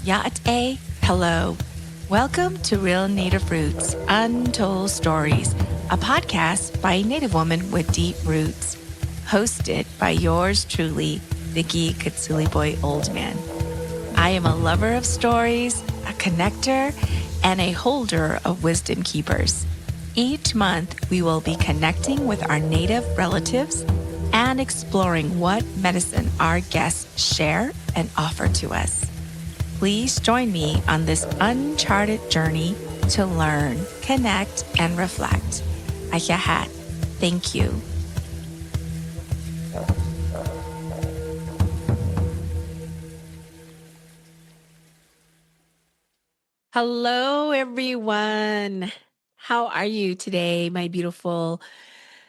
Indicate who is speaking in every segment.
Speaker 1: Ya'ate, hello. Welcome to Real Native Roots, Untold Stories, a podcast by a Native woman with deep roots. Hosted by yours truly, Vickie Boy Oldman. I am a lover of stories, a connector, and a holder of wisdom keepers. Each month, we will be connecting with our Native relatives and exploring what medicine our guests share and offer to us. Please join me on this uncharted journey to learn, connect, and reflect. Ayahat. Thank you. Hello, everyone. How are you today, my beautiful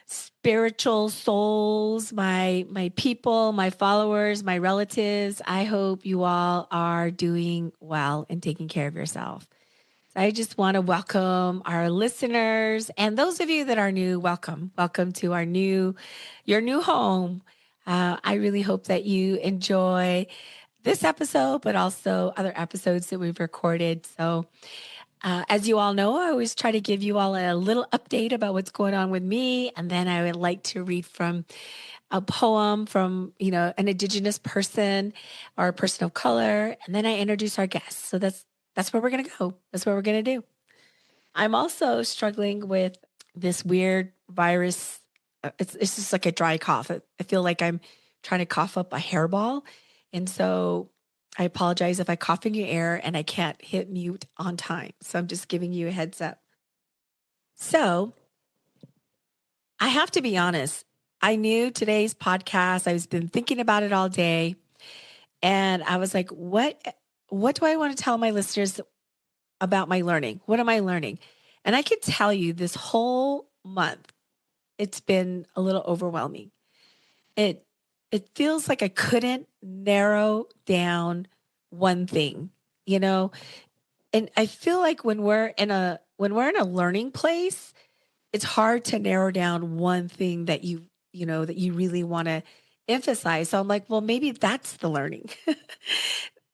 Speaker 1: spiritual souls, my people, my followers, my relatives? I hope you all are doing well and taking care of yourself. I just want to welcome our listeners and those of you that are new. Welcome to your new home. I really hope that you enjoy this episode, but also other episodes that we've recorded. So, as you all know, I always try to give you all a little update about what's going on with me. And then I would like to read from a poem from, an Indigenous person or a person of color. And then I introduce our guests. So that's where we're going to go. That's what we're going to do. I'm also struggling with this weird virus. It's just like a dry cough. I feel like I'm trying to cough up a hairball. And so I apologize if I cough in your ear and I can't hit mute on time. So I'm just giving you a heads up. So I have to be honest. I knew today's podcast. I've been thinking about it all day. And I was like, what do I want to tell my listeners about my learning? What am I learning? And I can tell you this whole month, it's been a little overwhelming. It feels like I couldn't narrow down one thing, and I feel like when we're in a learning place, it's hard to narrow down one thing that that you really want to emphasize. So I'm like, well, maybe that's the learning.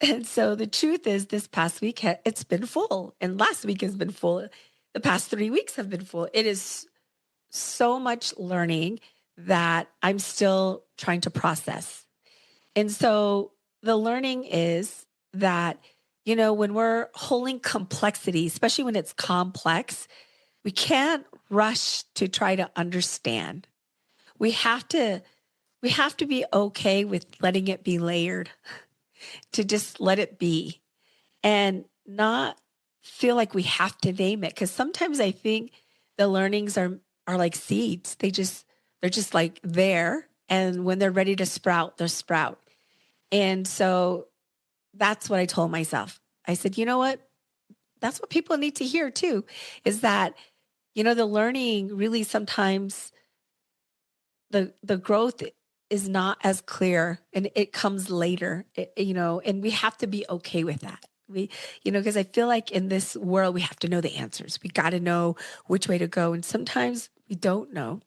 Speaker 1: And so the truth is, this past week, it's been full. And last week has been full. The past 3 weeks have been full. It is so much learning that I'm still trying to process. And so the learning is that, when we're holding complexity, especially when it's complex, we can't rush to try to understand. We have to be okay with letting it be layered, to just let it be and not feel like we have to name it. Because sometimes I think the learnings are like seeds. They're just like there. And when they're ready to sprout, they'll sprout. And so that's what I told myself. I said, you know what? That's what people need to hear too, is that, the learning really sometimes the growth is not as clear and it comes later, and we have to be okay with that. Because I feel like in this world, we have to know the answers. We got to know which way to go. And sometimes we don't know.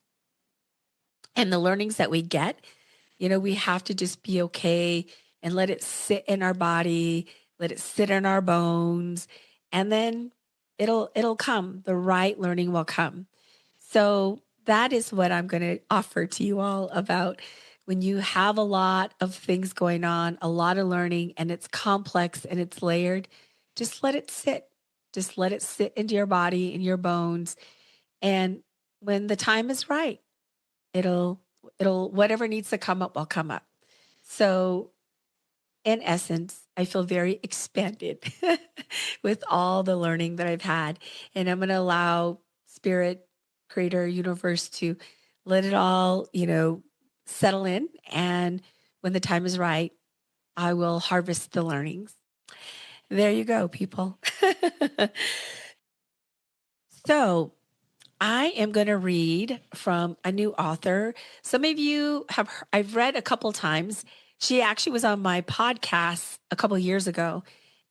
Speaker 1: And the learnings that we get, we have to just be okay and let it sit in our body, let it sit in our bones, and then it'll come. The right learning will come. So that is what I'm going to offer to you all about when you have a lot of things going on, a lot of learning, and it's complex and it's layered. Just let it sit. Just let it sit into your body, in your bones. And when the time is right, it'll whatever needs to come up will come up. So in essence, I feel very expanded with all the learning that I've had. And I'm going to allow Spirit, Creator, Universe to let it all, settle in. And when the time is right, I will harvest the learnings. There you go, people. So I am going to read from a new author. Some of you I've read a couple times. She actually was on my podcast a couple years ago.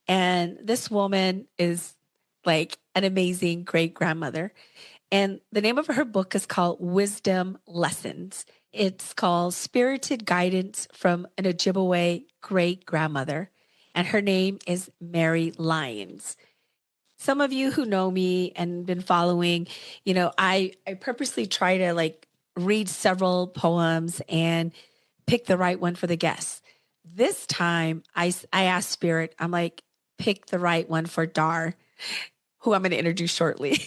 Speaker 1: And this woman is like an amazing great grandmother. And the name of her book is called Wisdom Lessons. It's called Spirited Guidance from an Ojibwe Great Grandmother. and her name is Mary Lyons. Some of you who know me and been following, I purposely try to like read several poems and pick the right one for the guests. This time I asked Spirit, I'm like, pick the right one for Dar, who I'm going to introduce shortly.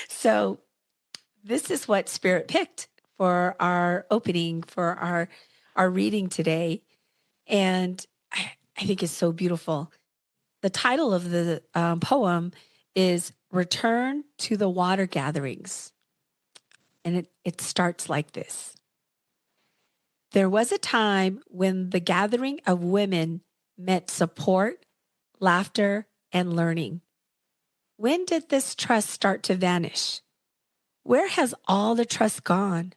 Speaker 1: So this is what Spirit picked for our opening, for our reading today. And I think it's so beautiful. The title of the poem is Return to the Water Gatherings. And it starts like this. There was a time when the gathering of women meant support, laughter, and learning. When did this trust start to vanish? Where has all the trust gone?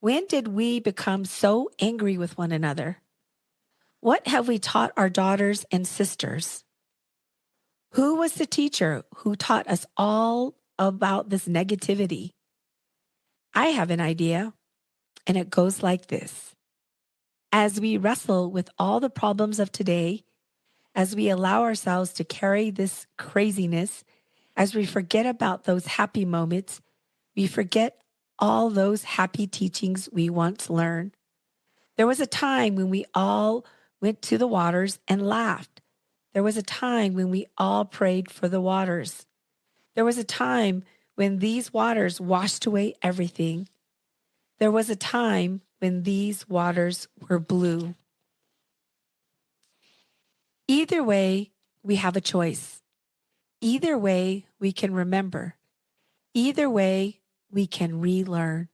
Speaker 1: When did we become so angry with one another? What have we taught our daughters and sisters? Who was the teacher who taught us all about this negativity? I have an idea, and it goes like this. As we wrestle with all the problems of today, as we allow ourselves to carry this craziness, as we forget about those happy moments, we forget all those happy teachings we once learned. There was a time when we all went to the waters and laughed. There was a time when we all prayed for the waters. There was a time when these waters washed away everything. There was a time when these waters were blue. Either way, we have a choice. Either way, we can remember. Either way, we can relearn.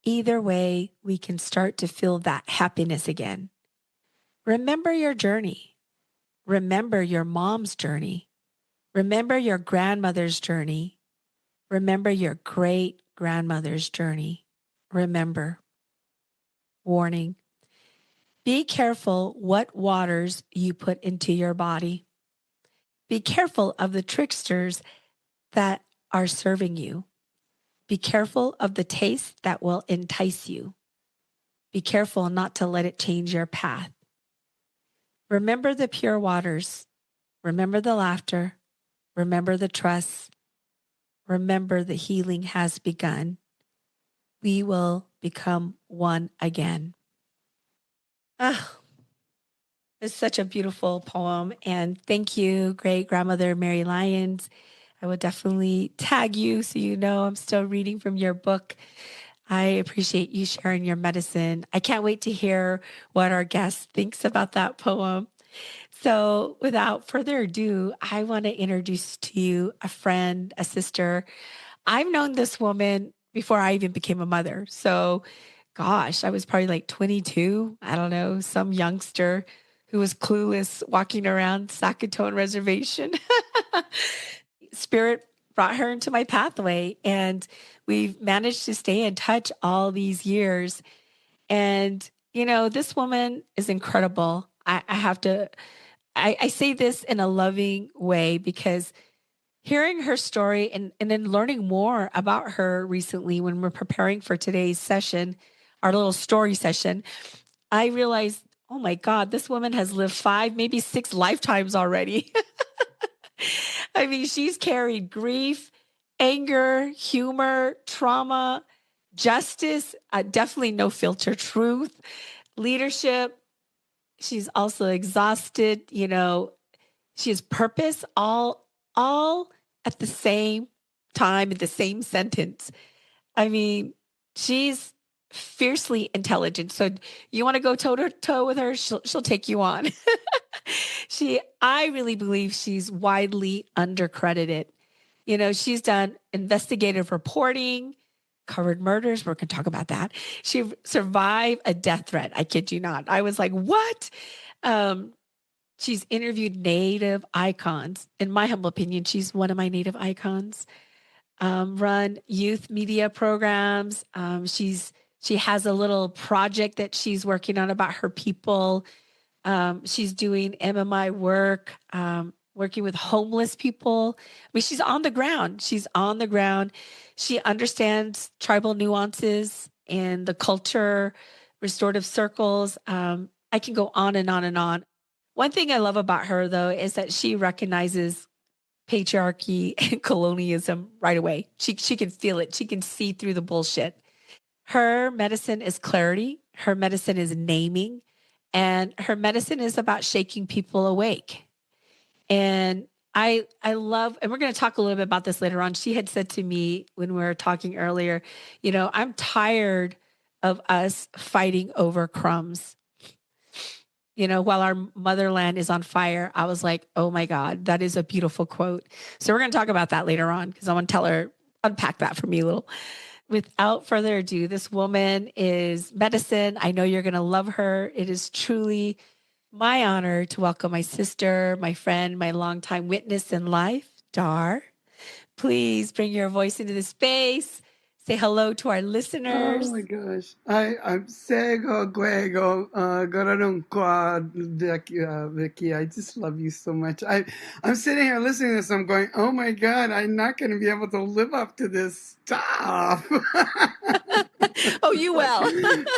Speaker 1: Either way, we can start to feel that happiness again. Remember your journey. Remember your mom's journey. Remember your grandmother's journey. Remember your great grandmother's journey. Remember. Warning. Be careful what waters you put into your body. Be careful of the tricksters that are serving you. Be careful of the taste that will entice you. Be careful not to let it change your path. Remember the pure waters. Remember the laughter. Remember the trust. Remember the healing has begun. We will become one again. Ah, it's such a beautiful poem. And thank you, great grandmother Mary Lyons. I will definitely tag you so you know I'm still reading from your book. I appreciate you sharing your medicine. I can't wait to hear what our guest thinks about that poem. So, without further ado, I want to introduce to you a friend, a sister. I've known this woman before I even became a mother. So, gosh, I was probably like 22. I don't know, some youngster who was clueless walking around Saskatoon Reservation. Spirit brought her into my pathway, and we've managed to stay in touch all these years. And, this woman is incredible. I have to, I say this in a loving way because hearing her story and then learning more about her recently when we're preparing for today's session, our little story session, I realized, oh my God, this woman has lived 5, maybe 6 lifetimes already. I mean, she's carried grief, anger, humor, trauma, justice, definitely no filter truth, leadership. She's also exhausted, she has purpose all at the same time in the same sentence. I mean, she's fiercely intelligent. So you want to go toe to toe with her, she'll take you on. I really believe she's widely undercredited. She's done investigative reporting, covered murders. We're going to talk about that. She survived a death threat. I kid you not. I was like, what? She's interviewed Native icons. In my humble opinion, she's one of my Native icons. Run youth media programs. She has a little project that she's working on about her people. She's doing MMI work, working with homeless people. I mean, she's on the ground. She's on the ground. She understands tribal nuances and the culture, restorative circles. I can go on and on and on. One thing I love about her, though, is that she recognizes patriarchy and colonialism right away. She can feel it. She can see through the bullshit. Her medicine is clarity. Her medicine is naming, and her medicine is about shaking people awake. And I love, and we're going to talk a little bit about this later on. She had said to me when we were talking earlier, I'm tired of us fighting over crumbs. While our motherland is on fire, I was like, oh my God, that is a beautiful quote. So we're going to talk about that later on because I want to tell her, unpack that for me a little. Without further ado, this woman is medicine. I know you're going to love her. It is truly my honor to welcome my sister, my friend, my longtime witness in life, Dar. Please bring your voice into the space. Say hello to our
Speaker 2: Oh
Speaker 1: listeners.
Speaker 2: my gosh. I'm Sego Guego Gorarunqua Vicky. I just love you so much. I'm sitting here listening to this. I'm going, oh my God, I'm not going to be able to live up to this stuff.
Speaker 1: Oh,
Speaker 2: It's
Speaker 1: you
Speaker 2: like
Speaker 1: will.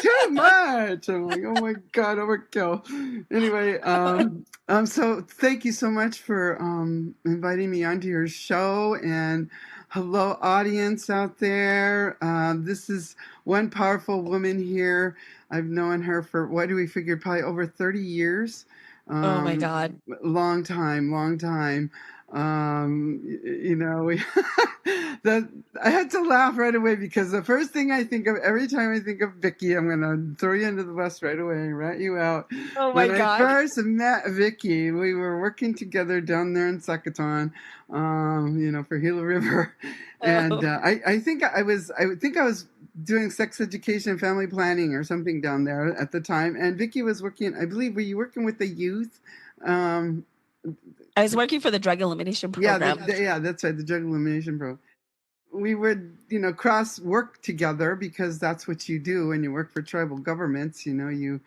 Speaker 2: too much. I'm like, oh my God, overkill. Anyway, so thank you so much for inviting me onto your show, and hello, audience out there. This is one powerful woman here. I've known her for, what do we figure, probably over 30 years.
Speaker 1: Oh my God.
Speaker 2: Long time, long time. We that I had to laugh right away because the first thing I think of every time I think of Vickie, I'm gonna throw you under the bus right away and rat you out.
Speaker 1: Oh my
Speaker 2: When I
Speaker 1: God.
Speaker 2: first met Vickie, we were working together down there in Sacaton, for Gila River, and
Speaker 1: Oh,
Speaker 2: I think I was doing sex education and family planning or something down there at the time, and Vickie was working. I believe, were you working with the youth? Um,
Speaker 1: I was working for the drug elimination
Speaker 2: yeah,
Speaker 1: program.
Speaker 2: yeah, that's right, the drug elimination program. We would, cross work together because that's what you do when you work for tribal governments. You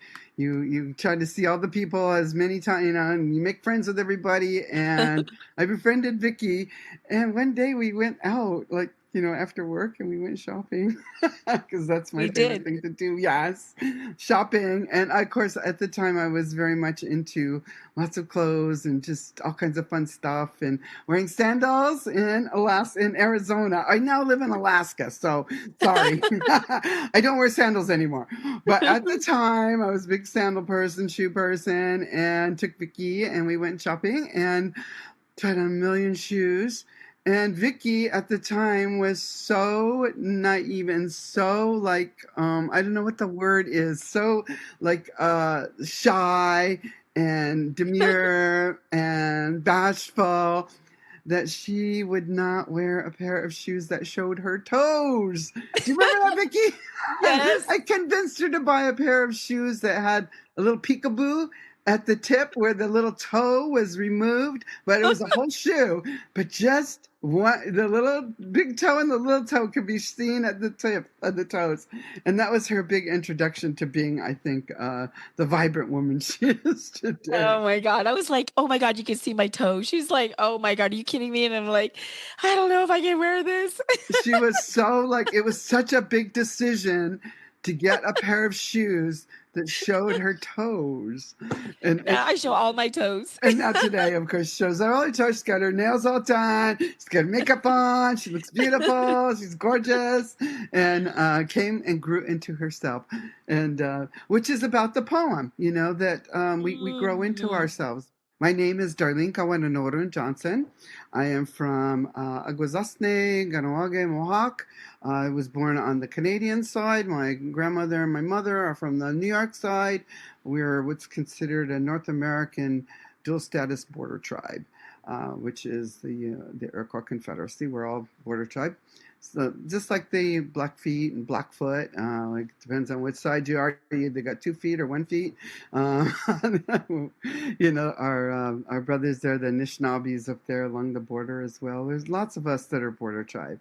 Speaker 2: try to see all the people as many times, and you make friends with everybody. And I befriended Vickie, and one day we went out, like, after work, and we went shopping because that's my
Speaker 1: We
Speaker 2: favorite
Speaker 1: did.
Speaker 2: thing to do. Yes, shopping. And of course, at the time, I was very much into lots of clothes and just all kinds of fun stuff, and wearing sandals in Arizona. I now live in Alaska, so sorry. I don't wear sandals anymore. But at the time, I was a big sandal person, shoe person, and took Vickie and we went shopping and tried on a million shoes. And Vickie at the time was so naive and so, like, I don't know what the word is, so like shy and demure and bashful, that she would not wear a pair of shoes that showed her toes. Do you remember that, Vickie?
Speaker 1: Yes.
Speaker 2: I convinced her to buy a pair of shoes that had a little peekaboo at the tip where the little toe was removed, but it was a whole shoe. But just one, the little big toe and the little toe could be seen at the tip of the toes. And that was her big introduction to being, I think, the vibrant woman she is today.
Speaker 1: Oh my God. I was like, oh my God, you can see my toe. She's like, oh my God, are you kidding me? And I'm like, I don't know if I can wear this.
Speaker 2: She was so, like, it was such a big decision to get a pair of shoes that showed her toes. And, and
Speaker 1: Now I show all my toes.
Speaker 2: And now today, of course, she shows her all her toes. She's got her nails all done. She's got makeup on. She looks beautiful. She's gorgeous, and came and grew into herself, and which is about the poem, that we grow into
Speaker 1: Mhm.
Speaker 2: ourselves. My name is Darlene Kawananoran Johnson. I am from Aguazasne, Ganawage, Mohawk. I was born on the Canadian side. My grandmother and my mother are from the New York side. We're what's considered a North American dual status border tribe, which is the Iroquois Confederacy. We're all border tribe. So just like the Blackfeet and Blackfoot, like depends on which side you are. They got 2 feet or 1 feet. Uh, our brothers there, the Anishinaabes up there along the border as well. There's lots of us that are border tribe.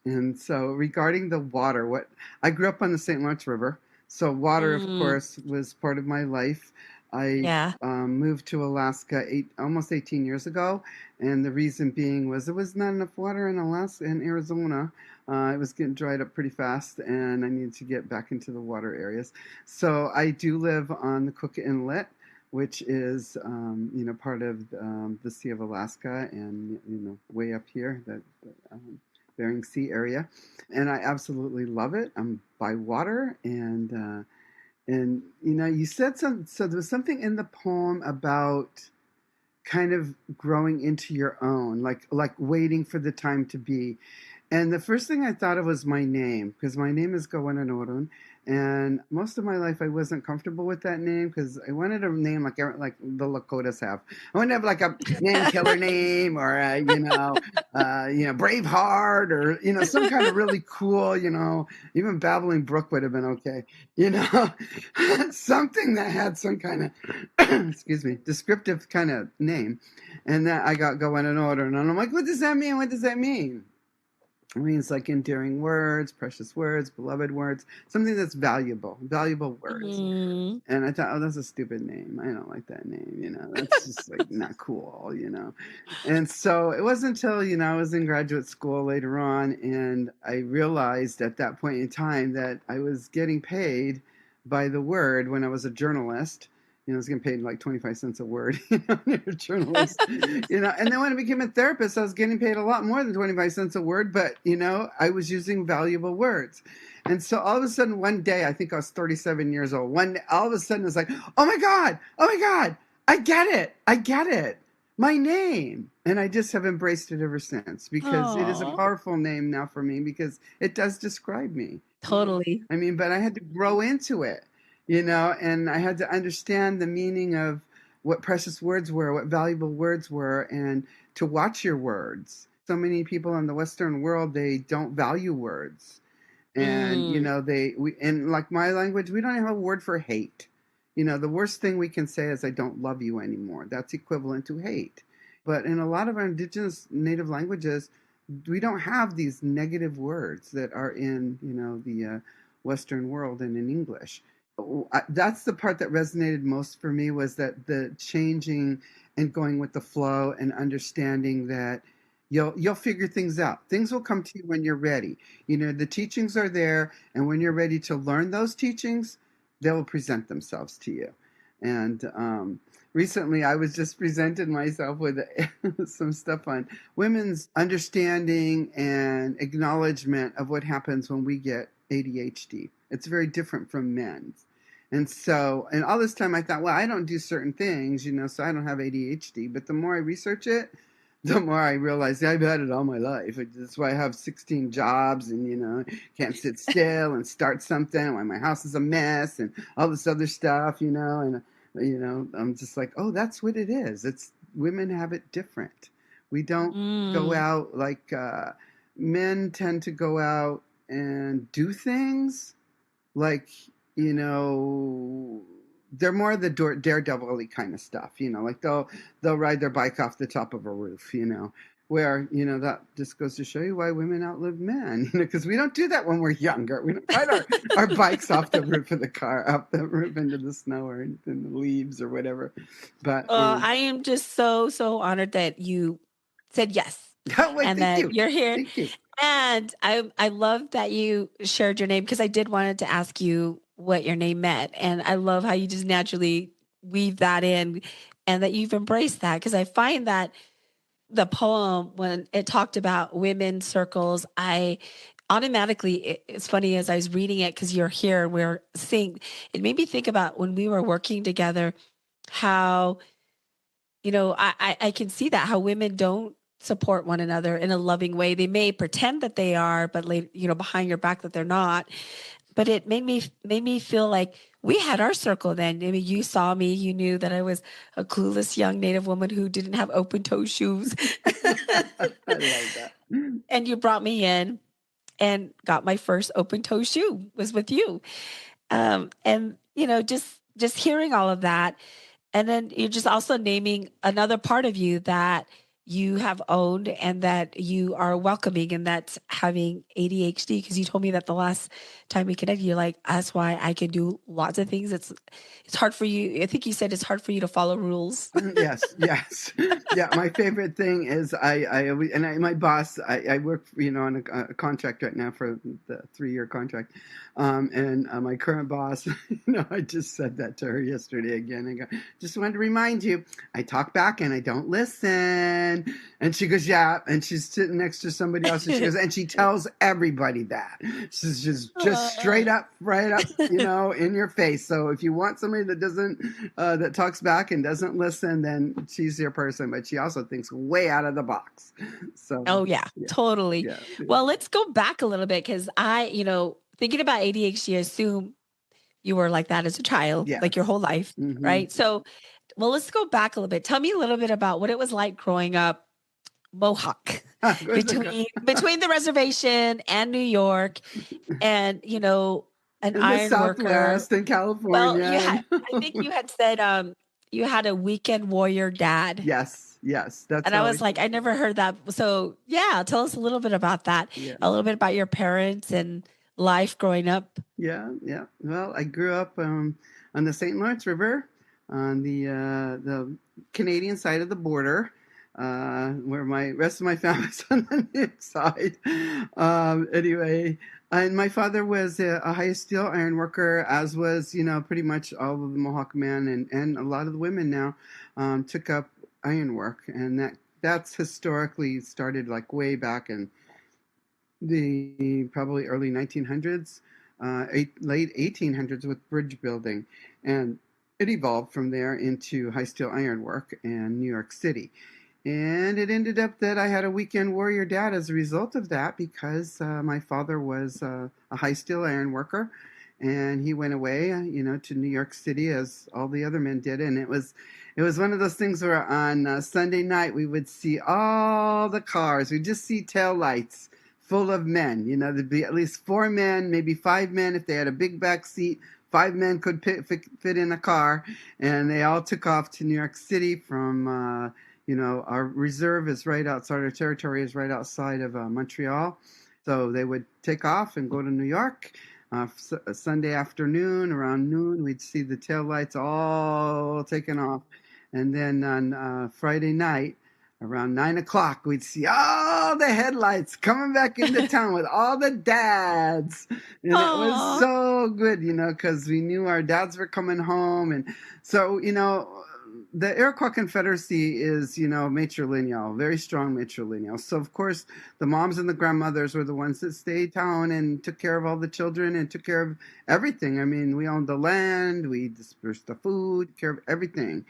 Speaker 2: And so, regarding the water, what I grew up on the St. Lawrence River, so water, of
Speaker 1: Mm,
Speaker 2: course, was part of my life. I
Speaker 1: yeah.
Speaker 2: moved to Alaska almost 18 years ago, and the reason being was there was not enough water in Alaska and Arizona. It was getting dried up pretty fast, and I needed to get back into the water areas. So I do live on the Cook Inlet, which is part of the Sea of Alaska and way up here, the Bering Sea area, and I absolutely love it. I'm by water, and you said so there was something in the poem about kind of growing into your own, like waiting for the time to be. And the first thing I thought of was my name, because my name is Gawanan. And most of my life, I wasn't comfortable with that name because I wanted a name like the Lakotas have. I wanted to have like a name killer name, or Braveheart, or some kind of really cool. Even Babbling Brook would have been okay. Something that had some kind of excuse me, descriptive kind of name. And that I got Gawanan, and I'm like, what does that mean? What does that mean? It means like endearing words, precious words, beloved words, something that's valuable words.
Speaker 1: Mm,
Speaker 2: And I thought, oh, that's a stupid name. I don't like that name. That's just like not cool. And so it wasn't until, I was in graduate school later on, and I realized at that point in time that I was getting paid by the word when I was a journalist. I was getting paid like 25 cents a word, you're a journalist, and then when I became a therapist, I was getting paid a lot more than 25 cents a word, but, I was using valuable words. And so all of a sudden one day, I think I was 37 years old. All of a sudden it's like, oh my God, I get it. My name. And I just have embraced it ever since, because it is a
Speaker 1: oh,
Speaker 2: powerful name now for me, because it does describe me.
Speaker 1: totally.
Speaker 2: I mean, but I had to grow into it, and I had to understand the meaning of what precious words were, what valuable words were, and to watch your words. So many people in the Western world, they don't value words. And,
Speaker 1: Mm,
Speaker 2: in like my language, we don't have a word for hate. The worst thing we can say is, I don't love you anymore. That's equivalent to hate. But in a lot of our indigenous native languages, we don't have these negative words that are in, the Western world and in English. That's the part that resonated most for me, was that the changing and going with the flow and understanding that you'll figure things out. Things will come to you when you're ready. The teachings are there, and when you're ready to learn those teachings, they will present themselves to you. And recently, I was just presented myself with some stuff on women's understanding and acknowledgement of what happens when we get ADHD. It's very different from men's. And all this time I thought, well, I don't do certain things, so I don't have ADHD. But the more I research it, the more I realize, yeah, I've had it all my life. That's why I have 16 jobs, and can't sit still and start something. Why my house is a mess and all this other stuff, and I'm just like, oh, that's what it is. It's women have it different. We don't go
Speaker 1: mm,
Speaker 2: out like men tend to go out and do things like, you know they're more the daredevil-y kind of stuff, like they'll ride their bike off the top of a roof, where that just goes to show you why women outlive men, because we don't do that when we're younger. We don't ride our bikes off the roof of the car, off the roof into the snow or in the leaves or whatever. But
Speaker 1: I am just so, so honored that you said yes
Speaker 2: oh, wait,
Speaker 1: and
Speaker 2: thank
Speaker 1: that
Speaker 2: you,
Speaker 1: you're here.
Speaker 2: thank you.
Speaker 1: And I love that you shared your name, because I did wanted to ask you what your name meant. And I love how you just naturally weave that in, and that you've embraced that, because I find that the poem, when it talked about women circles, I automatically, it's funny as I was reading it, because you're here, we're seeing, it made me think about when we were working together, how, I can see that how women don't support one another in a loving way. They may pretend that they are, but later, behind your back that they're not. But it made me feel like we had our circle then. I mean, you saw me, you knew that I was a clueless young Native woman who didn't have open toe shoes.
Speaker 2: I love that.
Speaker 1: And you brought me in and got my first open toe shoe was with you. And just hearing all of that, and then you're just also naming another part of you that you have owned and that you are welcoming, and that's having ADHD. Because you told me that the last time we connected, you're like, that's why I can do lots of things. It's hard for you. I think you said it's hard for you to follow rules.
Speaker 2: Yes, yes, yeah. My favorite thing is my boss. I work, on a contract right now for the 3-year contract, and my current boss. I just said that to her yesterday again. I go, just wanted to remind you, I talk back and I don't listen. And she goes, yeah. And she's sitting next to somebody else, and she goes, and she tells everybody that. She's just straight
Speaker 1: Uh,
Speaker 2: up, right up, in your face. So if you want somebody that doesn't that talks back and doesn't listen, then she's your person. But she also thinks way out of the box. So
Speaker 1: oh yeah,
Speaker 2: yeah,
Speaker 1: totally.
Speaker 2: yeah,
Speaker 1: Well, let's go back a little bit because thinking about ADHD, I assume you were like that as a child, like your
Speaker 2: yes.
Speaker 1: whole life,
Speaker 2: Mm-hmm.
Speaker 1: right? So, well, let's go back a little bit. Tell me a little bit about what it was like growing up Mohawk between the reservation and New York and, an
Speaker 2: In the
Speaker 1: iron worker.
Speaker 2: Southwest in
Speaker 1: Well,
Speaker 2: California.
Speaker 1: I think you had said you had a weekend warrior dad.
Speaker 2: Yes, yes, that's
Speaker 1: And I
Speaker 2: how
Speaker 1: was like, I never heard that. So, yeah, tell us a little bit about that,
Speaker 2: yeah.
Speaker 1: a little bit about your parents and life growing up.
Speaker 2: Yeah, yeah. Well, I grew up on the St. Lawrence River on the Canadian side of the border, where my rest of my family's on the New side. Anyway, and my father was a high steel iron worker, as was pretty much all of the Mohawk men and a lot of the women now took up iron work, and that's historically started like way back in the probably early 1900s, late 1800s with bridge building, and it evolved from there into high steel ironwork in New York City. And it ended up that I had a weekend warrior dad as a result of that, because my father was a high steel iron worker, and he went away, to New York City as all the other men did, and it was one of those things where on Sunday night we would see all the cars, we'd just see tail lights full of men. There'd be at least 4 men, maybe 5 men if they had a big back seat. 5 men could fit in a car, and they all took off to New York City from, our reserve is right outside, our territory is right outside of Montreal. So they would take off and go to New York. Sunday afternoon, around noon, we'd see the taillights all taken off. And then on Friday night, around 9 o'clock, we'd see all the headlights coming back into town with all the dads. And it was
Speaker 1: Oh,
Speaker 2: so good, because we knew our dads were coming home. And so, the Iroquois Confederacy is, matrilineal, very strong matrilineal. So, of course, the moms and the grandmothers were the ones that stayed down and took care of all the children and took care of everything. I mean, we owned the land, we dispersed the food, care of everything.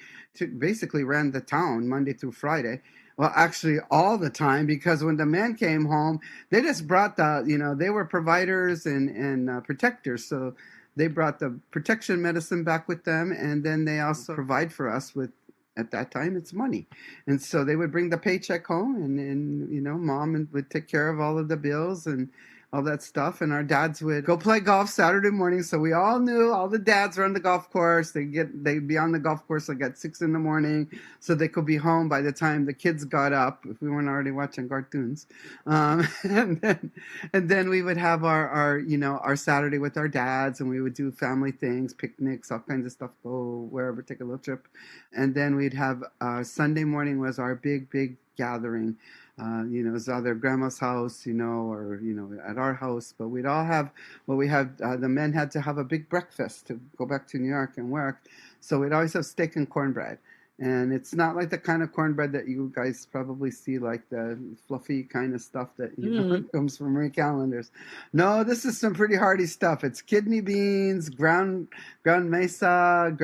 Speaker 2: Basically ran the town Monday through Friday. Well, actually, all the time, because when the men came home, they just brought they were providers and protectors. So they brought the protection medicine back with them, and then they also provide for us with, at that time, it's money. And so they would bring the paycheck home, and mom would take care of all of the bills and all that stuff. And our dads would go play golf Saturday morning. So we all knew all the dads were on the golf course. They'd be on the golf course like at 6 in the morning, so they could be home by the time the kids got up, if we weren't already watching cartoons. And then we would have our Saturday with our dads, and we would do family things, picnics, all kinds of stuff, go wherever, take a little trip. And then we'd have Sunday morning was our big gathering. It was either grandma's house, or at our house. But we'd all have, the men had to have a big breakfast to go back to New York and work. So we'd always have steak and cornbread. And it's not like the kind of cornbread that you guys probably see, like the fluffy kind of stuff that
Speaker 1: mm.
Speaker 2: comes from Marie Callender's. No, this is some pretty hearty stuff. It's kidney beans, ground mesa,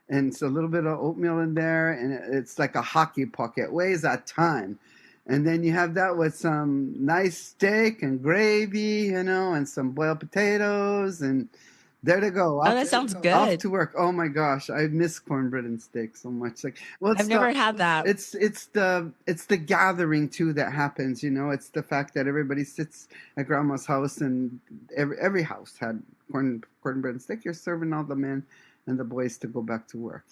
Speaker 2: and it's a little bit of oatmeal in there, and it's like a hockey puck. It weighs a ton. And then you have that with some nice steak and gravy, and some boiled potatoes, and there to go.
Speaker 1: Oh,
Speaker 2: Off,
Speaker 1: that sounds
Speaker 2: off
Speaker 1: good.
Speaker 2: to work. Oh my gosh, I miss cornbread and steak so much. Like, well,
Speaker 1: I've never had that.
Speaker 2: it's the gathering too that happens. It's the fact that everybody sits at grandma's house, and every house had cornbread and steak. You're serving all the men and the boys to go back to work.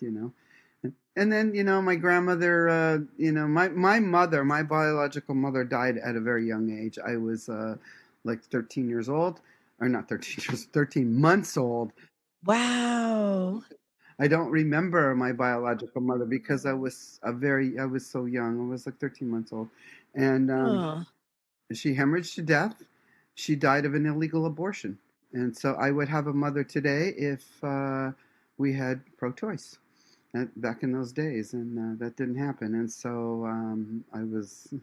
Speaker 2: And then, my grandmother, my mother, my biological mother died at a very young age. I was like 13 years old, or not 13 years, 13 months old.
Speaker 1: Wow.
Speaker 2: I don't remember my biological mother because I was so young. I was like 13 months old. And
Speaker 1: Oh,
Speaker 2: she hemorrhaged to death. She died of an illegal abortion. And so I would have a mother today if we had pro choice back in those days, and that didn't happen. And so I was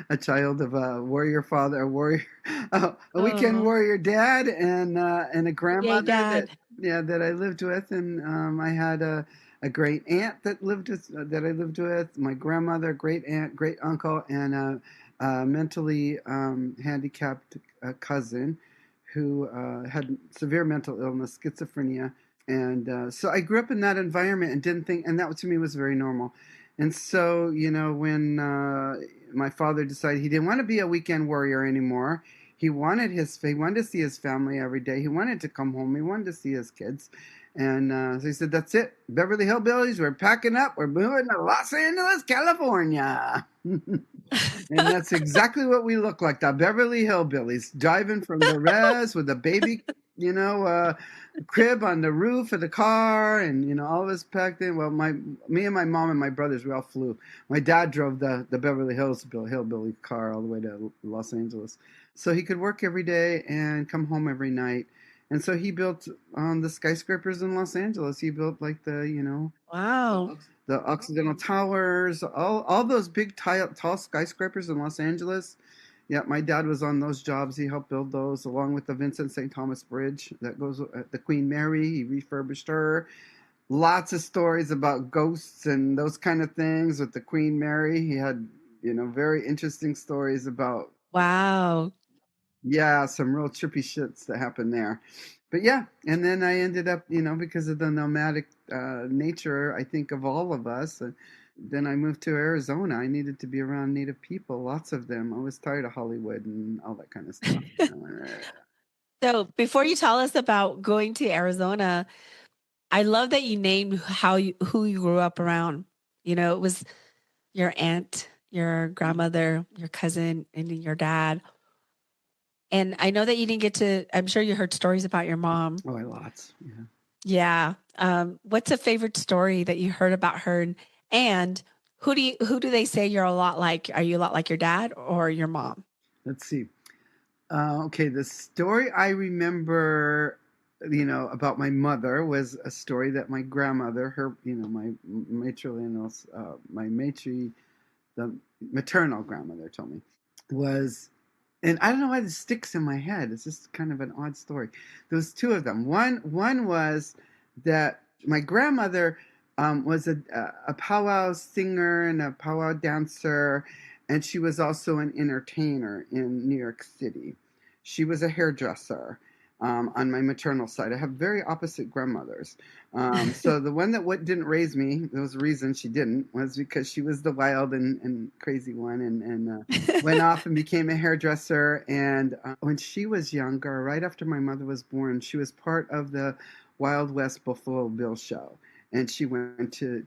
Speaker 2: a child of a warrior father, a weekend
Speaker 1: oh,
Speaker 2: warrior dad, and a
Speaker 1: yay,
Speaker 2: grandmother
Speaker 1: Dad.
Speaker 2: that I lived with, and I had a great aunt that I lived with, my grandmother, great aunt, great uncle, and a mentally handicapped cousin who had severe mental illness, schizophrenia, and so I grew up in that environment and didn't think, and that to me was very normal. And so, when my father decided he didn't want to be a weekend warrior anymore, he wanted to see his family every day. He wanted to come home. He wanted to see his kids. And so he said, "That's it, Beverly Hillbillies. We're packing up. We're moving to Los Angeles, California." And that's exactly what we look like, the Beverly Hillbillies, driving from the res with a baby, crib on the roof of the car, and all of us packed in. Well, me and my mom and my brothers, we all flew. My dad drove the Beverly Hills Hillbilly car all the way to Los Angeles, so he could work every day and come home every night. And so he built the skyscrapers in Los Angeles. He built like
Speaker 1: Wow.
Speaker 2: the Occidental Towers, all those big tall skyscrapers in Los Angeles. Yeah, my dad was on those jobs. He helped build those, along with the Vincent St. Thomas Bridge that goes at the Queen Mary. He refurbished her. Lots of stories about ghosts and those kind of things with the Queen Mary. He had, very interesting stories about,
Speaker 1: Wow.
Speaker 2: yeah, some real trippy shits that happened there. But yeah, and then I ended up, because of the nomadic nature, I think, of all of us. Then I moved to Arizona. I needed to be around Native people, lots of them. I was tired of Hollywood and all that kind of stuff.
Speaker 1: So before you tell us about going to Arizona, I love that you named who you grew up around. It was your aunt, your grandmother, your cousin, and then your dad. And I know that you didn't get to, I'm sure you heard stories about your mom.
Speaker 2: Oh, I lots. Yeah.
Speaker 1: Yeah. What's a favorite story that you heard about her? And who do they say you're a lot like? Are you a lot like your dad or your mom?
Speaker 2: Let's see. Okay, the story I remember, about my mother was a story that my grandmother, her, my matrilineal, the maternal grandmother told me was, and I don't know why this sticks in my head. It's just kind of an odd story. There was two of them. One was that my grandmother was a powwow singer and a powwow dancer, and she was also an entertainer in New York City. She was a hairdresser. On my maternal side, I have very opposite grandmothers. So the one that didn't raise me, there was a reason she didn't, was because she was the wild and crazy one, and went off and became a hairdresser. And when she was younger, right after my mother was born, she was part of the Wild West Buffalo Bill show, and she went to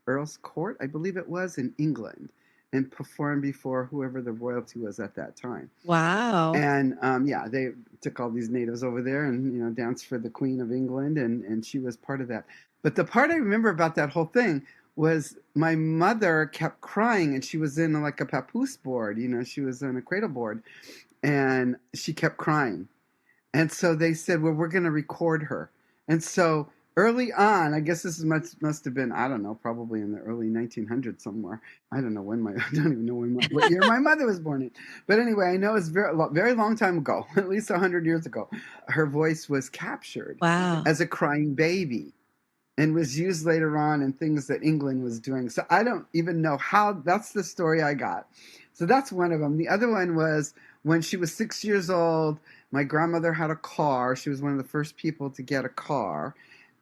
Speaker 2: Earl's Court, I believe it was, in England, and performed before whoever the royalty was at that time.
Speaker 1: Wow.
Speaker 2: And yeah, they took all these natives over there and danced for the Queen of England, and she was part of that. But the part I remember about that whole thing was my mother kept crying, and she was in like a papoose board, she was in a cradle board, and she kept crying. And so they said, well, we're going to record her. And so early on, I guess this must have been, I don't know, probably in the early 1900s somewhere. I don't know I don't even know what year my mother was born in. But anyway, I know it's very long time ago, at least 100 years ago. Her voice was captured
Speaker 1: Wow.
Speaker 2: as a crying baby and was used later on in things that England was doing. So I don't even know how. That's the story I got. So that's one of them. The other one was when she was 6 years old, my grandmother had a car. She was one of the first people to get a car.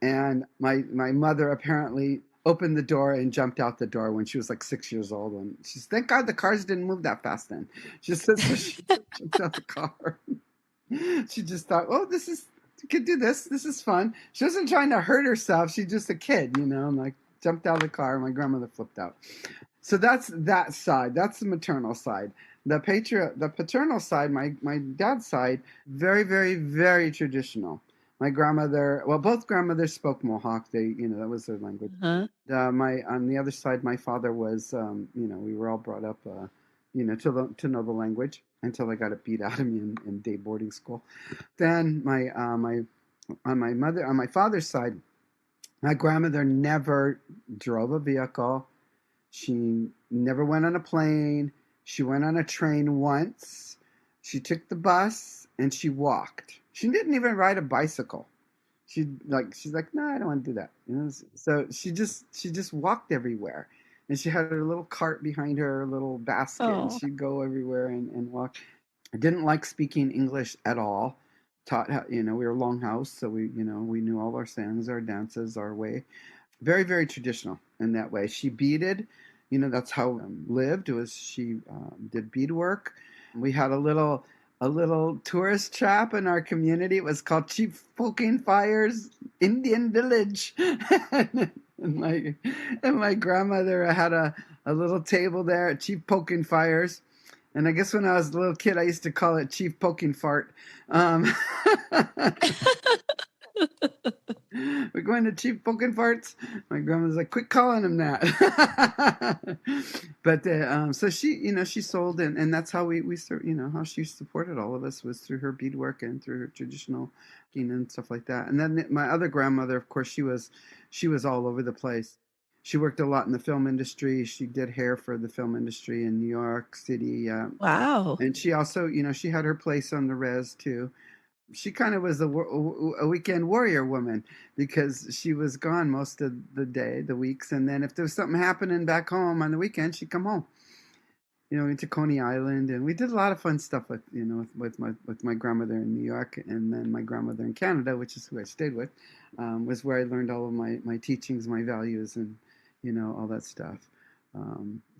Speaker 2: And my mother apparently opened the door and jumped out the door when she was like 6 years old. And she's, thank God the cars didn't move that fast then. She says, so she jumped out the car. She just thought, oh, this is you could do this. This is fun. She wasn't trying to hurt herself. She's just a kid, and like jumped out of the car. My grandmother flipped out. So that's that side. That's the maternal side. The paternal side, my dad's side, very, very, very traditional. My grandmother, well, both grandmothers spoke Mohawk. That was their language.
Speaker 1: Uh-huh.
Speaker 2: My on the other side, my father was, we were all brought up, to know the language until I got it beat out of me in day boarding school. Then on my father's side, my grandmother never drove a vehicle. She never went on a plane. She went on a train once. She took the bus and she walked. She didn't even ride a bicycle. She's like, no, I don't want to do that. So she just walked everywhere, and she had her little cart behind her little basket, and
Speaker 1: Oh.
Speaker 2: she'd go everywhere and walk. I didn't like speaking English at all. Taught how, we were longhouse, so we knew all our songs, our dances, our way. Very, very traditional in that way. She beaded, that's how lived. It was she did beadwork. We had a little tourist trap in our community. It was called Chief Poking Fire's Indian Village. and my grandmother had a little table there at Chief Poking Fire's. And I guess when I was a little kid, I used to call it Chief Poking Fart. We're going to Chief Poking Farts. My grandma's like, quit calling him that. But so she sold, and that's how we how she supported all of us was through her beadwork and through her traditional and stuff like that. And then my other grandmother, of course, she was all over the place. She worked a lot in the film industry. She did hair for the film industry in New York City.
Speaker 1: Wow.
Speaker 2: And she also, she had her place on the res too. She kind of was a weekend warrior woman because she was gone most of the weeks. And then if there was something happening back home on the weekend, she'd come home. We went to Coney Island, and we did a lot of fun stuff with my grandmother in New York, and then my grandmother in Canada, which is who I stayed with, was where I learned all of my teachings, my values, and all that stuff.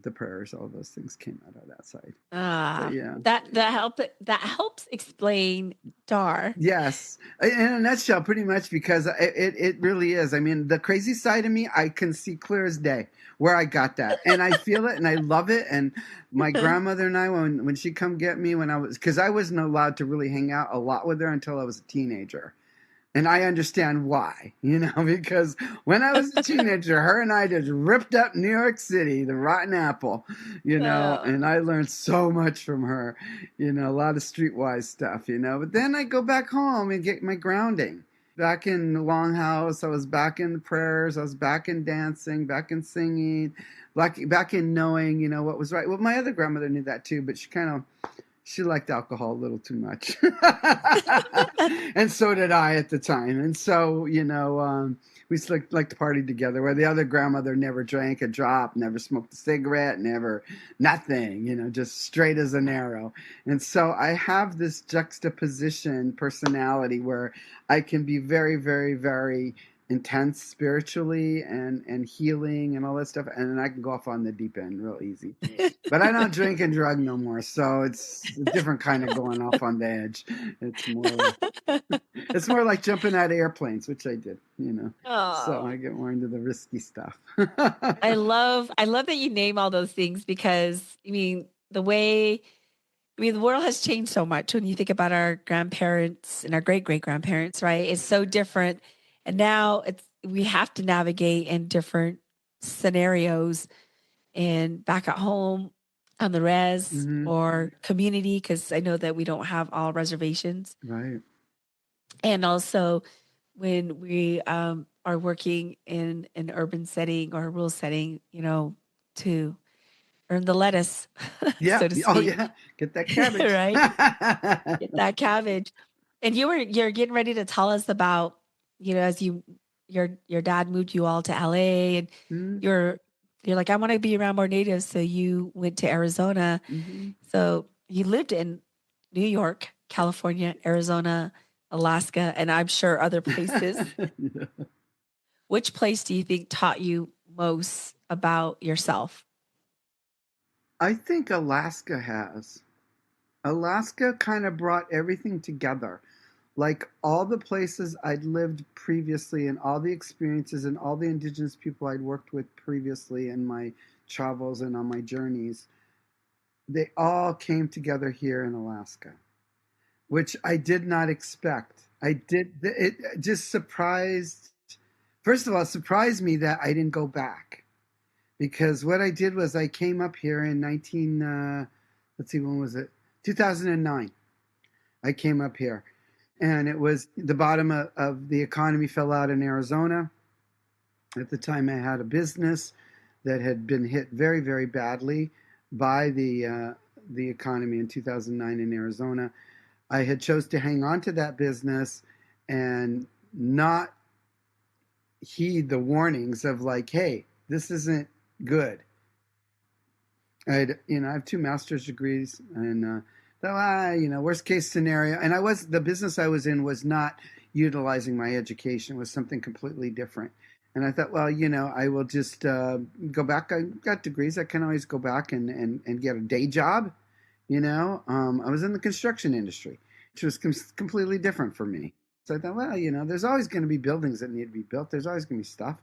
Speaker 2: The prayers, all those things came out of that side. But
Speaker 1: Ah,
Speaker 2: yeah.
Speaker 1: that helps explain Dar.
Speaker 2: Yes, in a nutshell, pretty much, because it really is. I mean, the crazy side of me, I can see clear as day where I got that, and I feel it, and I love it. And my grandmother and I, when she come get me because I wasn't allowed to really hang out a lot with her until I was a teenager. And I understand why, because when I was a teenager, her and I just ripped up New York City, the rotten apple,
Speaker 1: Oh.
Speaker 2: and I learned so much from her, a lot of streetwise stuff, But then I go back home and get my grounding. Back in the longhouse, I was back in the prayers, I was back in dancing, back in singing, back in knowing, what was right. Well, my other grandmother knew that too, but she liked alcohol a little too much. And so did I at the time. And so, we like to party together, where the other grandmother never drank a drop, never smoked a cigarette, nothing, just straight as an arrow. And so I have this juxtaposition personality where I can be very, very, very intense spiritually and healing and all that stuff, and then I can go off on the deep end real easy. But I don't drink and drug no more, so it's a different kind of going off on the edge. It's more like jumping out of airplanes, which I did. So I
Speaker 1: Oh.
Speaker 2: get more into the risky stuff.
Speaker 1: I love that you name all those things because the world has changed so much when you think about our grandparents and our great great grandparents, right? It's so different. And now we have to navigate in different scenarios and back at home on the res
Speaker 2: Hmm.
Speaker 1: or community, because I know that we don't have all reservations.
Speaker 2: Right.
Speaker 1: And also when we are working in an urban setting or a rural setting, to earn the lettuce,
Speaker 2: Yeah.
Speaker 1: so to
Speaker 2: Oh,
Speaker 1: speak,
Speaker 2: yeah. Get that cabbage.
Speaker 1: right? Get that cabbage. And you're getting ready to tell us about, as your dad moved you all to LA, and
Speaker 2: Mm-hmm.
Speaker 1: you're you're like, I want to be around more natives. So you went to Arizona.
Speaker 2: Mm-hmm.
Speaker 1: So you lived in New York, California, Arizona, Alaska, and I'm sure other places.
Speaker 2: Yeah.
Speaker 1: Which place do you think taught you most about yourself?
Speaker 2: I think Alaska has. Alaska kind of brought everything together. like all the places I'd lived previously and all the experiences and all the indigenous people I'd worked with previously in my travels and on my journeys, they all came together here in Alaska, which I did not expect. It just surprised, first of all, it surprised me that I didn't go back, because what I did was I came up here in let's see, when was it? 2009. I came up here, and it was the bottom of the economy fell out in Arizona. At the time, I had a business that had been hit very, very badly by the economy in 2009 in Arizona. I had chose to hang on to that business and not heed the warnings of like, hey, this isn't good. I have 2 master's degrees, and worst case scenario. And the business I was in was not utilizing my education; it was something completely different. And I thought, well, I will just go back. I got degrees. I can always go back and get a day job. I was in the construction industry, which was completely different for me. So I thought, well, there's always going to be buildings that need to be built. There's always going to be stuff.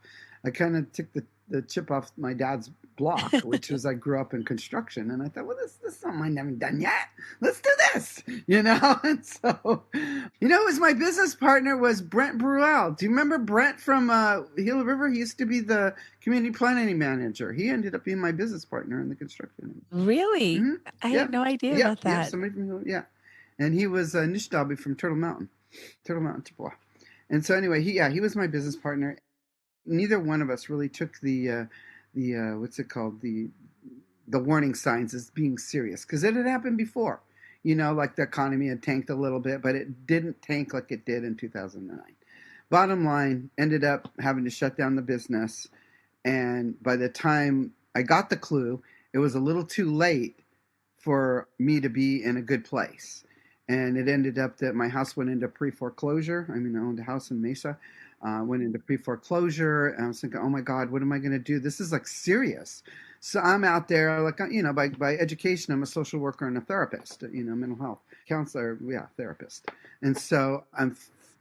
Speaker 2: I kind of took the chip off my dad's block, which was I grew up in construction. And I thought, well, this is something I haven't done yet. Let's do this, And so, it was my business partner was Brent Bruel. Do you remember Brent from Gila River? He used to be the community planning manager. He ended up being my business partner in the construction.
Speaker 1: Really?
Speaker 2: Mm-hmm.
Speaker 1: I had
Speaker 2: Yep.
Speaker 1: no idea
Speaker 2: Yep.
Speaker 1: about
Speaker 2: Yep.
Speaker 1: that.
Speaker 2: Somebody from and he was Nishnawbe from Turtle Mountain, Chippewa. And so anyway, he was my business partner. Neither one of us really took the what's it called, the warning signs as being serious, because it had happened before. Like the economy had tanked a little bit, but it didn't tank like it did in 2009. Bottom line, ended up having to shut down the business. And by the time I got the clue, it was a little too late for me to be in a good place. And it ended up that my house went into pre-foreclosure. I owned a house in Mesa, went into pre-foreclosure. And I was thinking, oh my God, what am I going to do? This is like serious. So I'm out there, like, by education, I'm a social worker and a therapist, mental health counselor, therapist. And so I'm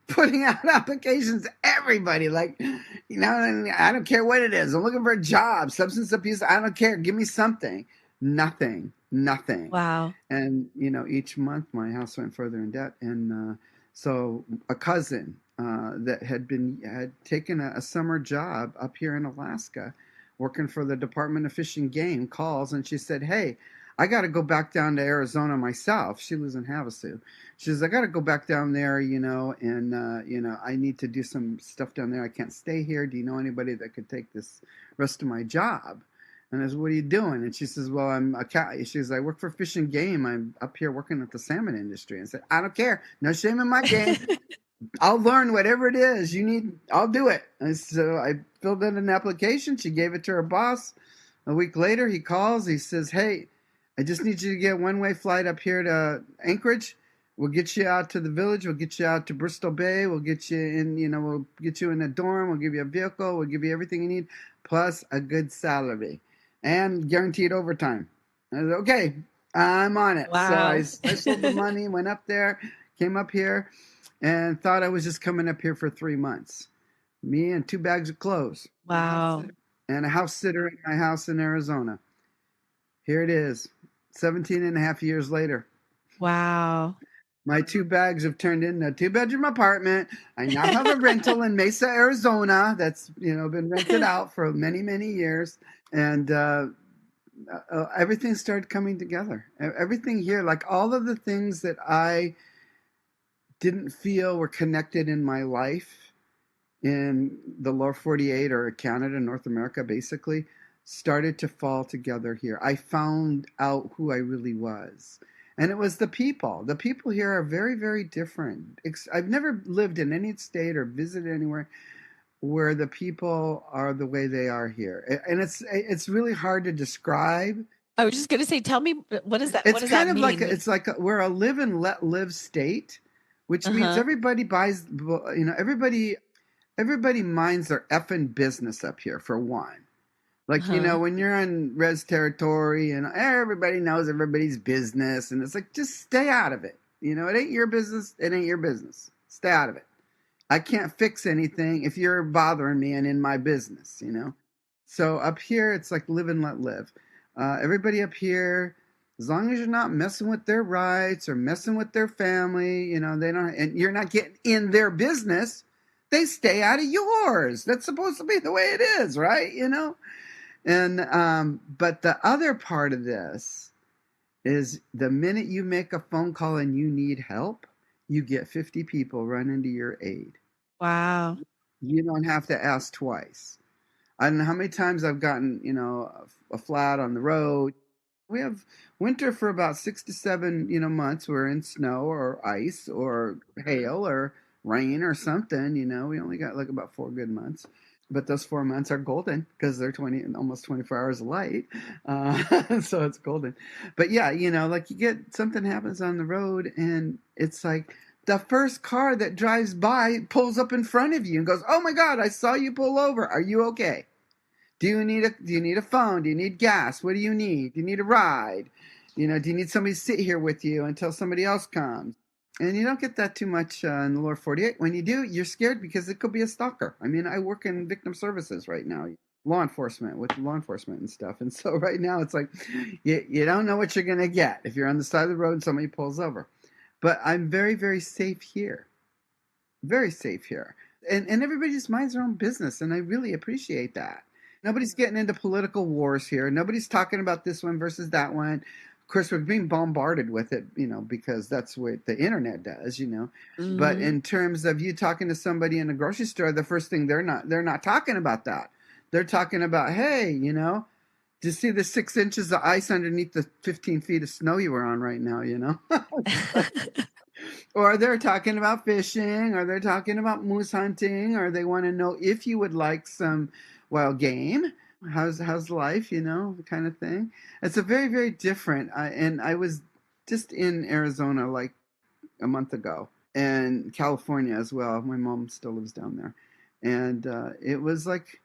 Speaker 2: putting out applications to everybody, like, I don't care what it is. I'm looking for a job, substance abuse. I don't care. Give me something. Nothing.
Speaker 1: Wow.
Speaker 2: And, each month my house went further in debt. And so a cousin that had taken a summer job up here in Alaska, working for the Department of Fish and Game, calls, and she said, hey, I got to go back down to Arizona myself. She lives in Havasu. She says, I got to go back down there, and, I need to do some stuff down there. I can't stay here. Do you know anybody that could take this rest of my job? And I said, what are you doing? And she says, well, she says, I work for Fish and Game. I'm up here working at the salmon industry. And I said, I don't care. No shame in my game. I'll learn whatever it is you need. I'll do it. And so I filled in an application. She gave it to her boss. A week later, he calls. He says, hey, I just need you to get a one-way flight up here to Anchorage. We'll get you out to the village. We'll get you out to Bristol Bay. We'll get you in, we'll get you in a dorm. We'll give you a vehicle. We'll give you everything you need, plus a good salary and guaranteed overtime. I said, okay, I'm on it.
Speaker 1: Wow.
Speaker 2: So I sold the money, went up there, came up here, and thought I was just coming up here for 3 months. Me and 2 bags of clothes.
Speaker 1: Wow.
Speaker 2: And a house sitter in my house in Arizona. Here it is, 17 and a half years later.
Speaker 1: Wow.
Speaker 2: My 2 bags have turned into a 2-bedroom apartment. I now have a rental in Mesa, Arizona that's, been rented out for many, many years. And everything started coming together. Everything here, like all of the things that I didn't feel were connected in my life in the lower 48 or Canada, North America, basically, started to fall together here. I found out who I really was. And it was the people. The people here are very, very different. I've never lived in any state or visited anywhere where the people are the way they are here. And it's really hard to describe.
Speaker 1: I was just going to say, tell me, what does that,
Speaker 2: It's
Speaker 1: what does
Speaker 2: kind
Speaker 1: that
Speaker 2: of
Speaker 1: mean?
Speaker 2: we're a live and let live state, which means everybody buys, everybody minds their effing business up here, for one. Like, when you're on res territory and everybody knows everybody's business, and it's like, just stay out of it. It ain't your business. It ain't your business. Stay out of it. I can't fix anything if you're bothering me and in my business, you know? So up here, it's like live and let live. Everybody up here, as long as you're not messing with their rights or messing with their family, you know, they don't, and you're not getting in their business, they stay out of yours. That's supposed to be the way it is, right? You know? And, but the other part of this is the minute you make a phone call and you need help, you get 50 people running to your aid.
Speaker 1: Wow.
Speaker 2: You don't have to ask twice. I don't know how many times I've gotten, you know, a flat on the road. We have winter for about 6 to 7, you know, months. We're in snow or ice or hail or rain or something. You know, we only got like about 4 good months, but those 4 months are golden because they're almost 24 hours of light, so it's golden. But yeah, you know, like you get something happens on the road, and it's like the first car that drives by pulls up in front of you and goes, "Oh my God, I saw you pull over. Are you okay? Do you need a phone? Do you need gas? What do you need? Do you need a ride? You know, do you need somebody to sit here with you until somebody else comes?" And you don't get that too much in the lower 48. When you do, you're scared because it could be a stalker. I mean, I work in victim services right now, with law enforcement and stuff. And so right now it's like you don't know what you're going to get if you're on the side of the road and somebody pulls over. But I'm very, very safe here. Very safe here. And everybody just minds their own business. And I really appreciate that. Nobody's getting into political wars here. Nobody's talking about this one versus that one. Of course, we're being bombarded with it, you know, because that's what the internet does, you know. But
Speaker 1: Mm-hmm.
Speaker 2: in terms of you talking to somebody in a grocery store, the first thing they're not talking about that. They're talking about, hey, you know, do you see the 6 inches of ice underneath the 15 feet of snow you were on right now, you know? Or they're talking about fishing, or they're talking about moose hunting, or they want to know if you would like some wild game. How's life, you know, kind of thing. It's a very, very different. And I was just in Arizona like a month ago, and California as well. My mom still lives down there, and it was like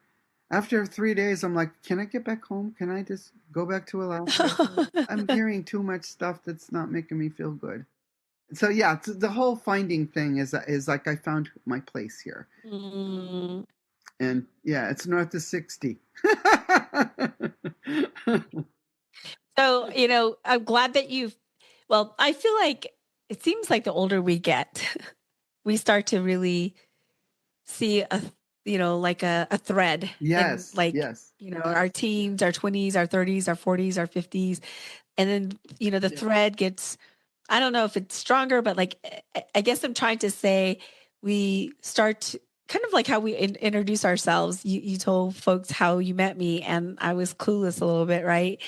Speaker 2: after 3 days, I'm like, can I get back home? Can I just go back to Alaska? I'm hearing too much stuff that's not making me feel good. So yeah, the whole finding thing is like I found my place here,
Speaker 1: Mm.
Speaker 2: and yeah, it's north of 60.
Speaker 1: So, I'm glad that well, I feel like it seems like the older we get, we start to really see like a thread in
Speaker 2: Yes,
Speaker 1: like,
Speaker 2: yes,
Speaker 1: our teens, our 20s, our 30s, our 40s, our 50s. And then, the thread gets, I don't know if it's stronger, but like, I guess I'm trying to say we start kind of like how we introduce ourselves. You told folks how you met me, and I was clueless a little bit, right?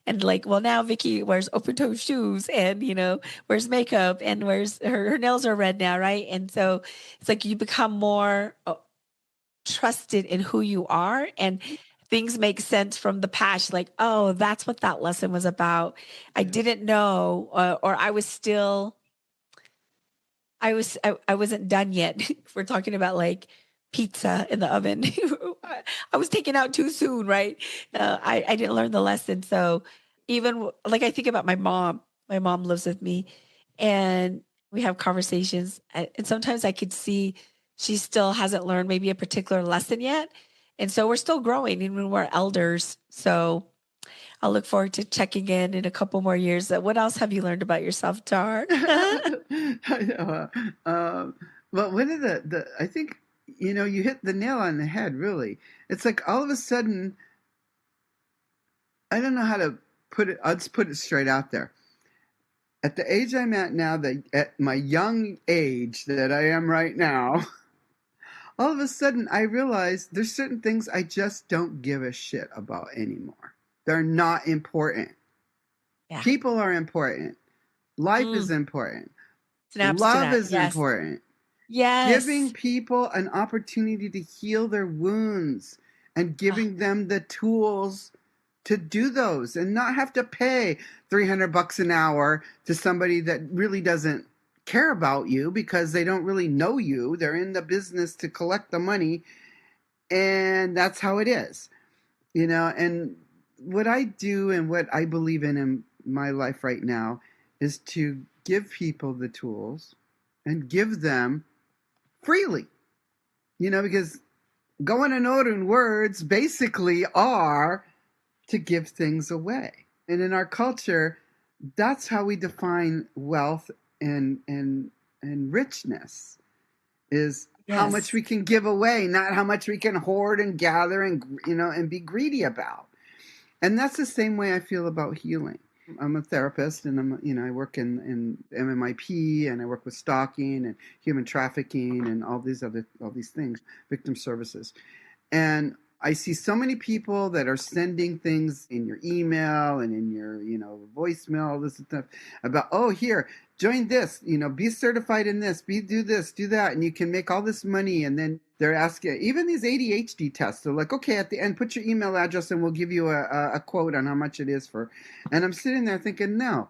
Speaker 1: And like, well, now Vickie wears open toe shoes and, wears makeup and wears her nails are red now, right? And so it's like you become more trusted in who you are, and things make sense from the past. Like, oh, that's what that lesson was about. I didn't know, or I was still, I wasn't done yet. We're talking about like pizza in the oven. I was taken out too soon, right? I didn't learn the lesson. So even like I think about my mom. My mom lives with me, and we have conversations. And sometimes I could see she still hasn't learned maybe a particular lesson yet, and so we're still growing, even when we're elders. So I'll look forward to checking in a couple more years. What else have you learned about yourself, Dar?
Speaker 2: I know. But one of I think you hit the nail on the head. Really, it's like all of a sudden, I don't know how to put it. I'll just put it straight out there. At the age I'm at now, that at my young age that I am right now, all of a sudden I realize there's certain things I just don't give a shit about anymore. They're not important.
Speaker 1: Yeah.
Speaker 2: People are important. Life is
Speaker 1: Mm,
Speaker 2: important.
Speaker 1: snaps to
Speaker 2: Love
Speaker 1: that.
Speaker 2: is
Speaker 1: Yes.
Speaker 2: important. Giving
Speaker 1: Yes.
Speaker 2: people an opportunity to heal their wounds and
Speaker 1: Ah,
Speaker 2: giving them the tools to do those and not have to pay $300 an hour to somebody that really doesn't care about you because they don't really know you. They're in the business to collect the money, and that's how it is. And what I do and what I believe in my life right now is to give people the tools and give them freely, because going and ordering words basically are to give things away. And in our culture, that's how we define wealth and richness, is how much
Speaker 1: Yes.
Speaker 2: we can give away, not how much we can hoard and gather and be greedy about. And that's the same way I feel about healing. I'm a therapist, and I work in MMIP, and I work with stalking and human trafficking and all these things, victim services. And I see so many people that are sending things in your email and in your, voicemail, all this stuff about, oh, here, join this, be certified in this, do this, do that, and you can make all this money. And then they're asking, even these ADHD tests, they're like, okay, at the end, put your email address and we'll give you a quote on how much it is for. And I'm sitting there thinking, no,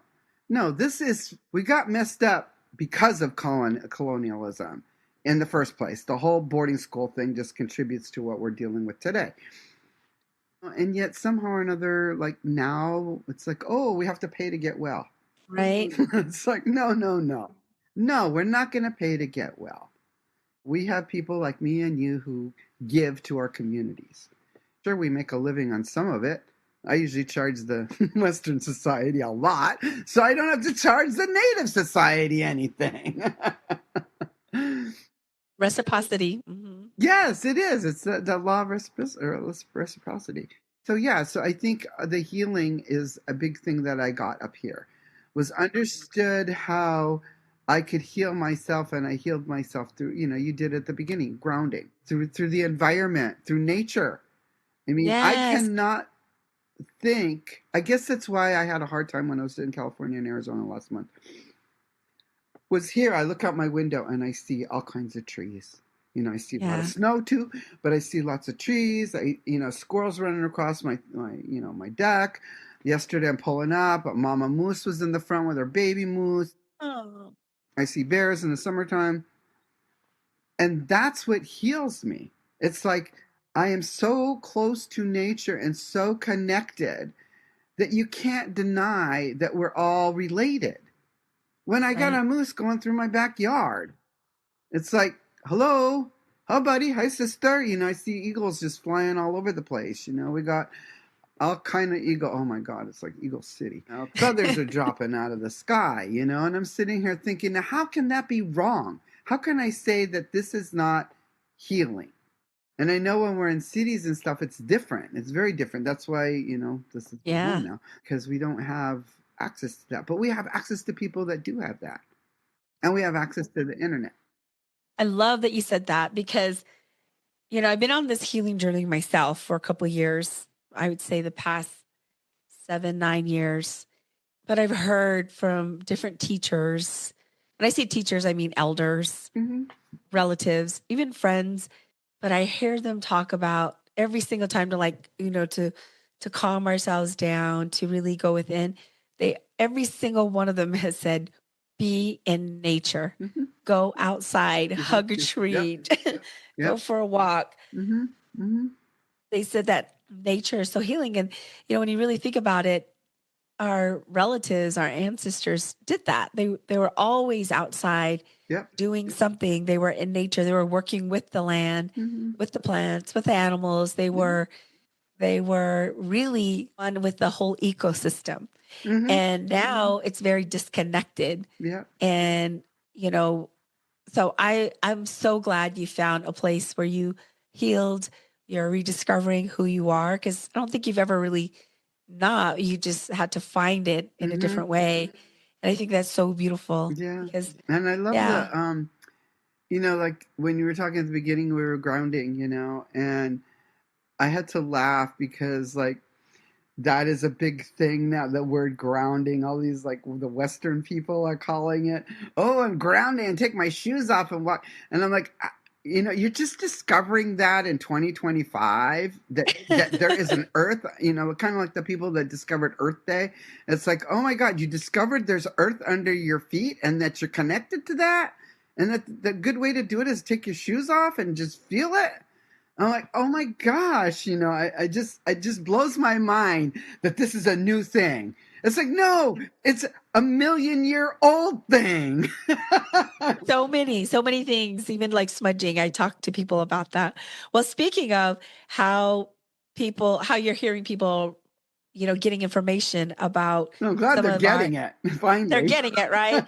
Speaker 2: we got messed up because of colonialism. In the first place, the whole boarding school thing just contributes to what we're dealing with today. And yet somehow or another, like now, it's like, oh, we have to pay to get well.
Speaker 1: Right.
Speaker 2: It's like, no. No, we're not going to pay to get well. We have people like me and you who give to our communities. Sure, we make a living on some of it. I usually charge the Western society a lot, so I don't have to charge the Native society anything.
Speaker 1: Reciprocity. Hmm.
Speaker 2: Yes, it is. It's the law of reciprocity. So yeah, so I think the healing is a big thing that I got up here, was understood how I could heal myself, and I healed myself through, you did at the beginning, grounding, through the environment, through nature. I mean, I
Speaker 1: Yes.
Speaker 2: cannot think, I guess that's why I had a hard time when I was in California and Arizona last month. Was here, I look out my window and I see all kinds of trees. I see a lot of
Speaker 1: Yeah.
Speaker 2: snow too, but I see lots of trees. Squirrels running across my deck. Yesterday I'm pulling up. A mama moose was in the front with her baby moose.
Speaker 1: Oh.
Speaker 2: I see bears in the summertime. And that's what heals me. It's like I am so close to nature and so connected that you can't deny that we're all related. When I got
Speaker 1: Right.
Speaker 2: a moose going through my backyard, it's like, hello, hi buddy, hi sister. I see eagles just flying all over the place. We got all kind of eagle. Oh my God, it's like Eagle City. Feathers are dropping out of the sky. And I'm sitting here thinking, now how can that be wrong? How can I say that this is not healing? And I know when we're in cities and stuff, it's different. It's very different. That's why, this is my home
Speaker 1: Yeah.
Speaker 2: now, because we don't have access to that. But we have access to people that do have that. And we have access to the internet.
Speaker 1: I love that you said that because, I've been on this healing journey myself for a couple of years. I would say the past 7, 9 years. But I've heard from different teachers. When I say teachers, I mean elders,
Speaker 2: Mm-hmm.
Speaker 1: relatives, even friends. But I hear them talk about every single time to to calm ourselves down, to really go within. Every single one of them has said, be in nature,
Speaker 2: Mm-hmm.
Speaker 1: go outside,
Speaker 2: You have
Speaker 1: hug a
Speaker 2: to. Yep.
Speaker 1: tree, go
Speaker 2: Yep.
Speaker 1: for a walk.
Speaker 2: Mm-hmm. Mm-hmm.
Speaker 1: They said that nature is so healing. And, when you really think about it, our relatives, our ancestors did that. They were always outside
Speaker 2: Yep.
Speaker 1: doing something. They were in nature. They were working with the land,
Speaker 2: Mm-hmm.
Speaker 1: with the plants, with the animals. They were really on with the whole ecosystem.
Speaker 2: Mm-hmm.
Speaker 1: And now it's very disconnected.
Speaker 2: Yep.
Speaker 1: And, you know, so I'm so glad you found a place where you healed, you're rediscovering who you are, because I don't think you've ever really not, you just had to find it in a
Speaker 2: Mm-hmm.
Speaker 1: different way. And I think that's so beautiful
Speaker 2: Yeah.
Speaker 1: because
Speaker 2: And I love
Speaker 1: yeah,
Speaker 2: like when you were talking at the beginning, we were grounding, and I had to laugh because like that is a big thing now, the word grounding. All these like the Western people are calling it, oh, I'm grounding and take my shoes off and walk. And I'm like, you're just discovering that in 2025 that there is an earth, kind of like the people that discovered Earth Day. It's like, oh my God, you discovered there's earth under your feet and that you're connected to that. And that the good way to do it is take your shoes off and just feel it. I'm like, oh my gosh, I just blows my mind that this is a new thing. It's like, no, it's a million-year old thing.
Speaker 1: So many things, even like smudging. I talk to people about that. Well, speaking of how how you're hearing people, getting information about
Speaker 2: I'm glad
Speaker 1: some
Speaker 2: they're
Speaker 1: of our
Speaker 2: getting it
Speaker 1: they're
Speaker 2: finally.
Speaker 1: getting it, right?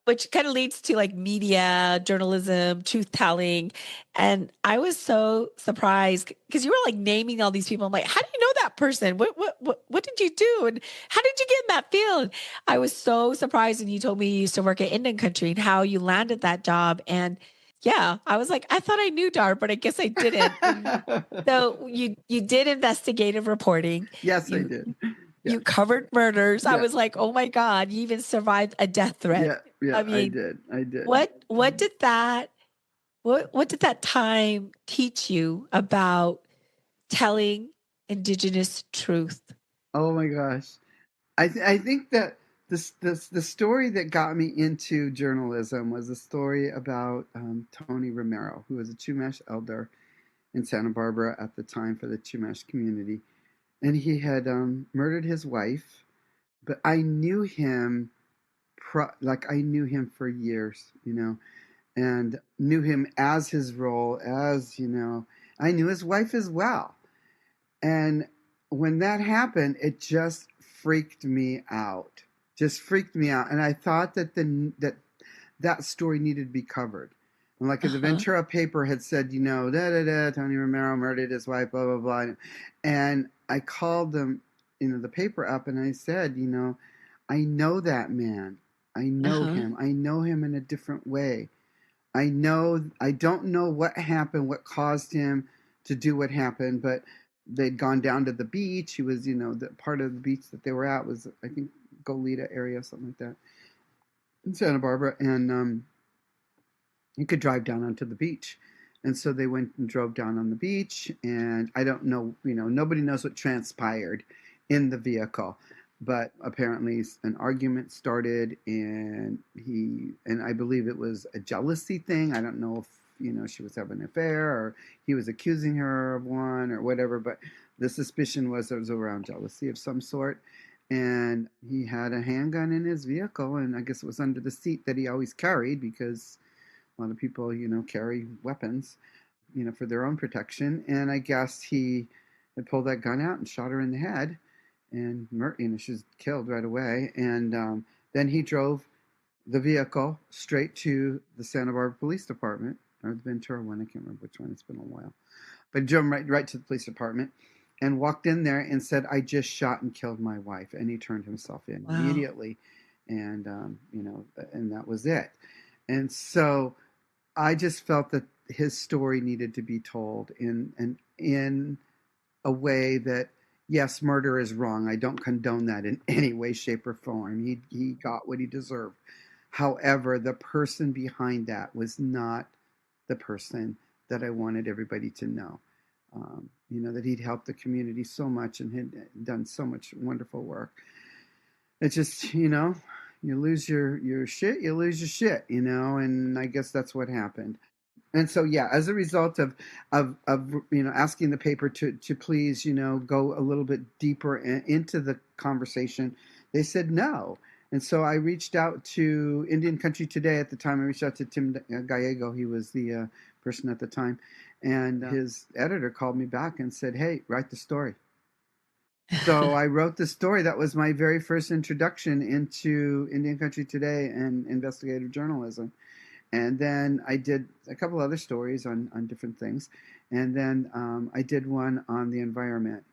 Speaker 1: Which kind of leads to like media, journalism, truth telling. And I was so surprised because you were like naming all these people. I'm like, how do you know that person? What did you do? And how did you get in that field? I was so surprised when you told me you used to work at Indian Country and how you landed that job. And yeah, I was like, I thought I knew Dar, but I guess I didn't. And so you did investigative reporting.
Speaker 2: Yes, I
Speaker 1: You
Speaker 2: did. Yeah,
Speaker 1: you covered murders. I
Speaker 2: yeah,
Speaker 1: was like, "Oh my God, you even survived a death threat."
Speaker 2: yeah, yeah.
Speaker 1: I
Speaker 2: I
Speaker 1: mean,
Speaker 2: did. I did.
Speaker 1: what did that time teach you about telling Indigenous truth?
Speaker 2: Oh my gosh. I think that the story that got me into journalism was a story about Tony Romero, who was a Chumash elder in Santa Barbara at the time for the Chumash community, and he had murdered his wife. But I knew him, like I knew him for years, and knew him as his role as I knew his wife as well. And when that happened, it just freaked me out. Just freaked me out. And I thought that that story needed to be covered. And like the
Speaker 1: Uh-huh.
Speaker 2: Ventura paper had said, da da da, Tony Romero murdered his wife, blah blah blah. And I called them, the paper up, and I said, I know that man. I know
Speaker 1: Uh-huh.
Speaker 2: him. I know him in a different way. I don't know what happened, what caused him to do what happened, but they'd gone down to the beach. He was, the part of the beach that they were at was, I think, Goleta area, something like that, in Santa Barbara, and you could drive down onto the beach. And so they went and drove down on the beach, and I don't know, nobody knows what transpired in the vehicle, but apparently an argument started, and I believe it was a jealousy thing. I don't know if, she was having an affair or he was accusing her of one or whatever, but the suspicion was it was around jealousy of some sort. And he had a handgun in his vehicle, and I guess it was under the seat that he always carried because a lot of people, carry weapons, for their own protection. And I guess he had pulled that gun out and shot her in the head, and she was killed right away. And then he drove the vehicle straight to the Santa Barbara Police Department, or the Ventura one. I can't remember which one. It's been a while. But he drove right to the police department and walked in there and said, "I just shot and killed my wife." And he turned himself in
Speaker 1: Wow.
Speaker 2: immediately, and and that was it. And so I just felt that his story needed to be told in a way that, yes, murder is wrong. I don't condone that in any way, shape, or form. He got what he deserved. However, the person behind that was not the person that I wanted everybody to know. That he'd helped the community so much and had done so much wonderful work. It's just, you lose your shit, you lose your shit, and I guess that's what happened. And so, yeah, as a result of asking the paper to please go a little bit deeper into the conversation, they said no. And so I reached out to Indian Country Today at the time. I reached out to Tim Gallego. He was the person at the time, and his editor called me back and said, "Hey, write the story." So I wrote the story. That was my very first introduction into Indian Country Today and investigative journalism. And then I did a couple other stories on different things. And then I did one on the environment.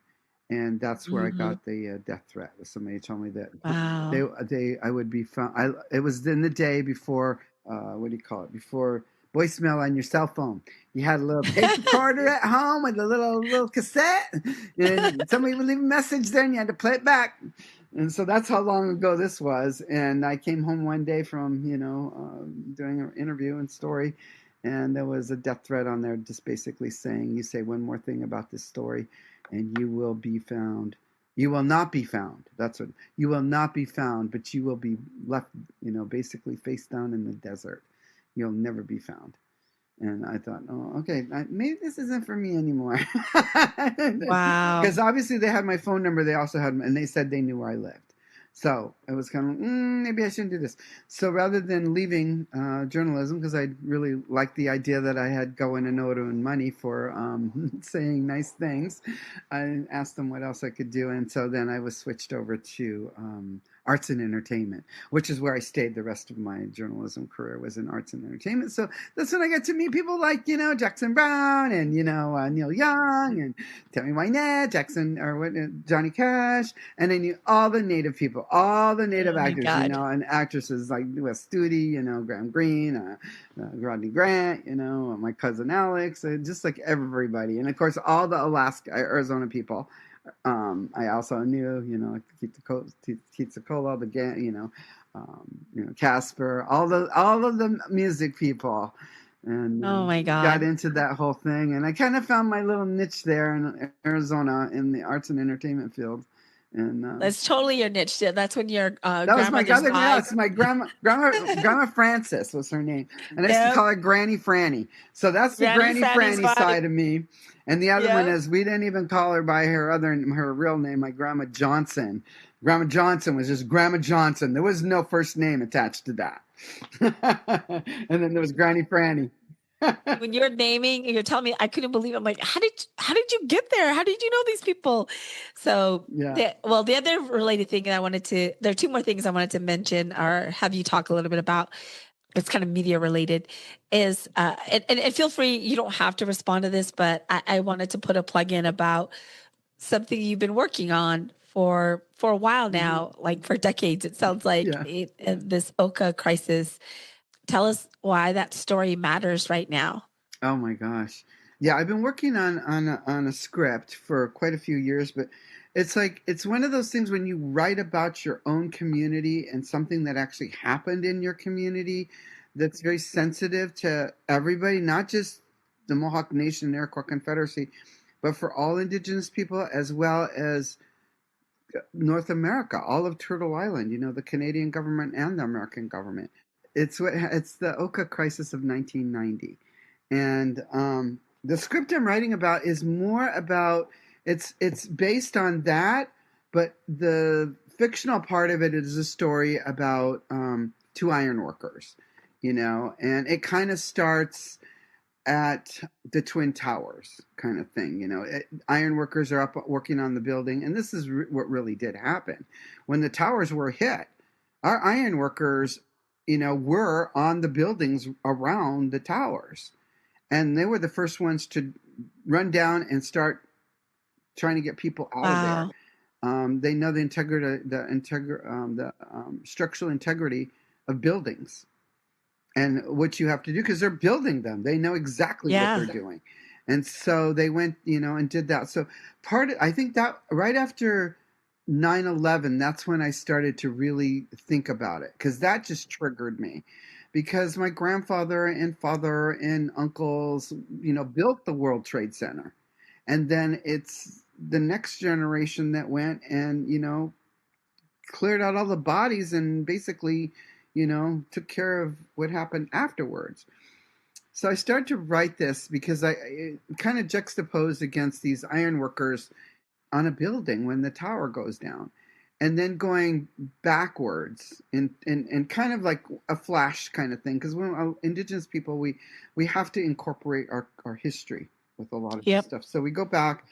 Speaker 2: And that's where I
Speaker 1: Mhm.
Speaker 2: got the death threat. Somebody told me that
Speaker 1: Wow.
Speaker 2: I would be found. It was in the day before, what do you call it? Before voicemail on your cell phone. You had a little tape recorder at home with a little cassette, and somebody would leave a message there, and you had to play it back. And so that's how long ago this was. And I came home one day from doing an interview and story, and there was a death threat on there, just basically saying, "You say one more thing about this story, and you will be found. You will not be found." That's what you will not be found, but you will be left, basically face down in the desert. You'll never be found. And I thought, oh, okay, maybe this isn't for me anymore.
Speaker 1: Wow.
Speaker 2: Because obviously they had my phone number. They also had, and they said they knew where I lived. So it was kind of, maybe I shouldn't do this. So rather than leaving journalism, because I really liked the idea that I had going and Odo and money for saying nice things, I asked them what else I could do. And so then I was switched over to arts and entertainment, which is where I stayed the rest of my journalism career, was in arts and entertainment. So that's when I got to meet people like, Jackson Brown and, Neil Young and Tammy Wynette, Jackson, or what, Johnny Cash. And I knew all the native people, all the native
Speaker 1: Oh my
Speaker 2: actors,
Speaker 1: God.
Speaker 2: and actresses like Wes Studi, Graham Greene, Rodney Grant, my cousin Alex, just like everybody. And of course, all the Alaska, Arizona people. I also knew, like Keith Cola, the Casper, all of the music people, and
Speaker 1: Oh my
Speaker 2: got
Speaker 1: God.
Speaker 2: into that whole thing. And I kind of found my little niche there in Arizona in the arts and entertainment field. And
Speaker 1: That's totally your niche. Yeah, that's when your
Speaker 2: that was my
Speaker 1: grandmother's
Speaker 2: other, yeah,
Speaker 1: vibe.
Speaker 2: it's my grandma Frances was her name. And I used to
Speaker 1: Yep.
Speaker 2: call her Granny Franny. So that's the
Speaker 1: Granny
Speaker 2: Granny
Speaker 1: Fanny's
Speaker 2: Franny
Speaker 1: vibe.
Speaker 2: side of me. And the other one
Speaker 1: Yep.
Speaker 2: is, we didn't even call her by her real name, my Grandma Johnson. Grandma Johnson was just Grandma Johnson. There was no first name attached to that. And then there was Granny Franny.
Speaker 1: When you're naming, you're telling me, I couldn't believe it. I'm like, how did you get there? How did you know these people? So
Speaker 2: Yeah.
Speaker 1: the other related thing that I wanted to, there are two more things I wanted to mention or have you talk a little bit about. It's kind of media related, is and feel free, you don't have to respond to this, but I wanted to put a plug in about something you've been working on for a while
Speaker 2: Hmm.
Speaker 1: now, like for decades. It sounds like
Speaker 2: Yeah.
Speaker 1: this Oka crisis. Tell us why that story matters right now.
Speaker 2: Oh my gosh. Yeah, I've been working on a script for quite a few years, but it's like, it's one of those things when you write about your own community and something that actually happened in your community that's very sensitive to everybody, not just the Mohawk Nation and Iroquois Confederacy, but for all Indigenous people as well as North America, all of Turtle Island, the Canadian government and the American government. It's the Oka crisis of 1990. And the script I'm writing about is more about, it's based on that, but the fictional part of it is a story about two ironworkers, and it kind of starts at the Twin Towers kind of thing. Ironworkers are up working on the building, and this is what really did happen. When the towers were hit, our ironworkers, were on the buildings around the towers, and they were the first ones to run down and start trying to get people out of there.
Speaker 1: Wow.
Speaker 2: They know the structural integrity of buildings and what you have to do because they're building them. They know exactly what they're
Speaker 1: Yeah.
Speaker 2: doing. And so they went, and did that. So I think that right after 9/11, that's when I started to really think about it because that just triggered me. Because my grandfather and father and uncles, built the World Trade Center. And then it's the next generation that went and, cleared out all the bodies and basically, took care of what happened afterwards. So I started to write this because it kind of juxtaposed against these ironworkers on a building when the tower goes down. And then going backwards in kind of like a flash kind of thing. Because when Indigenous people, we have to incorporate our history with a lot of this
Speaker 1: Yep.
Speaker 2: stuff. So we go back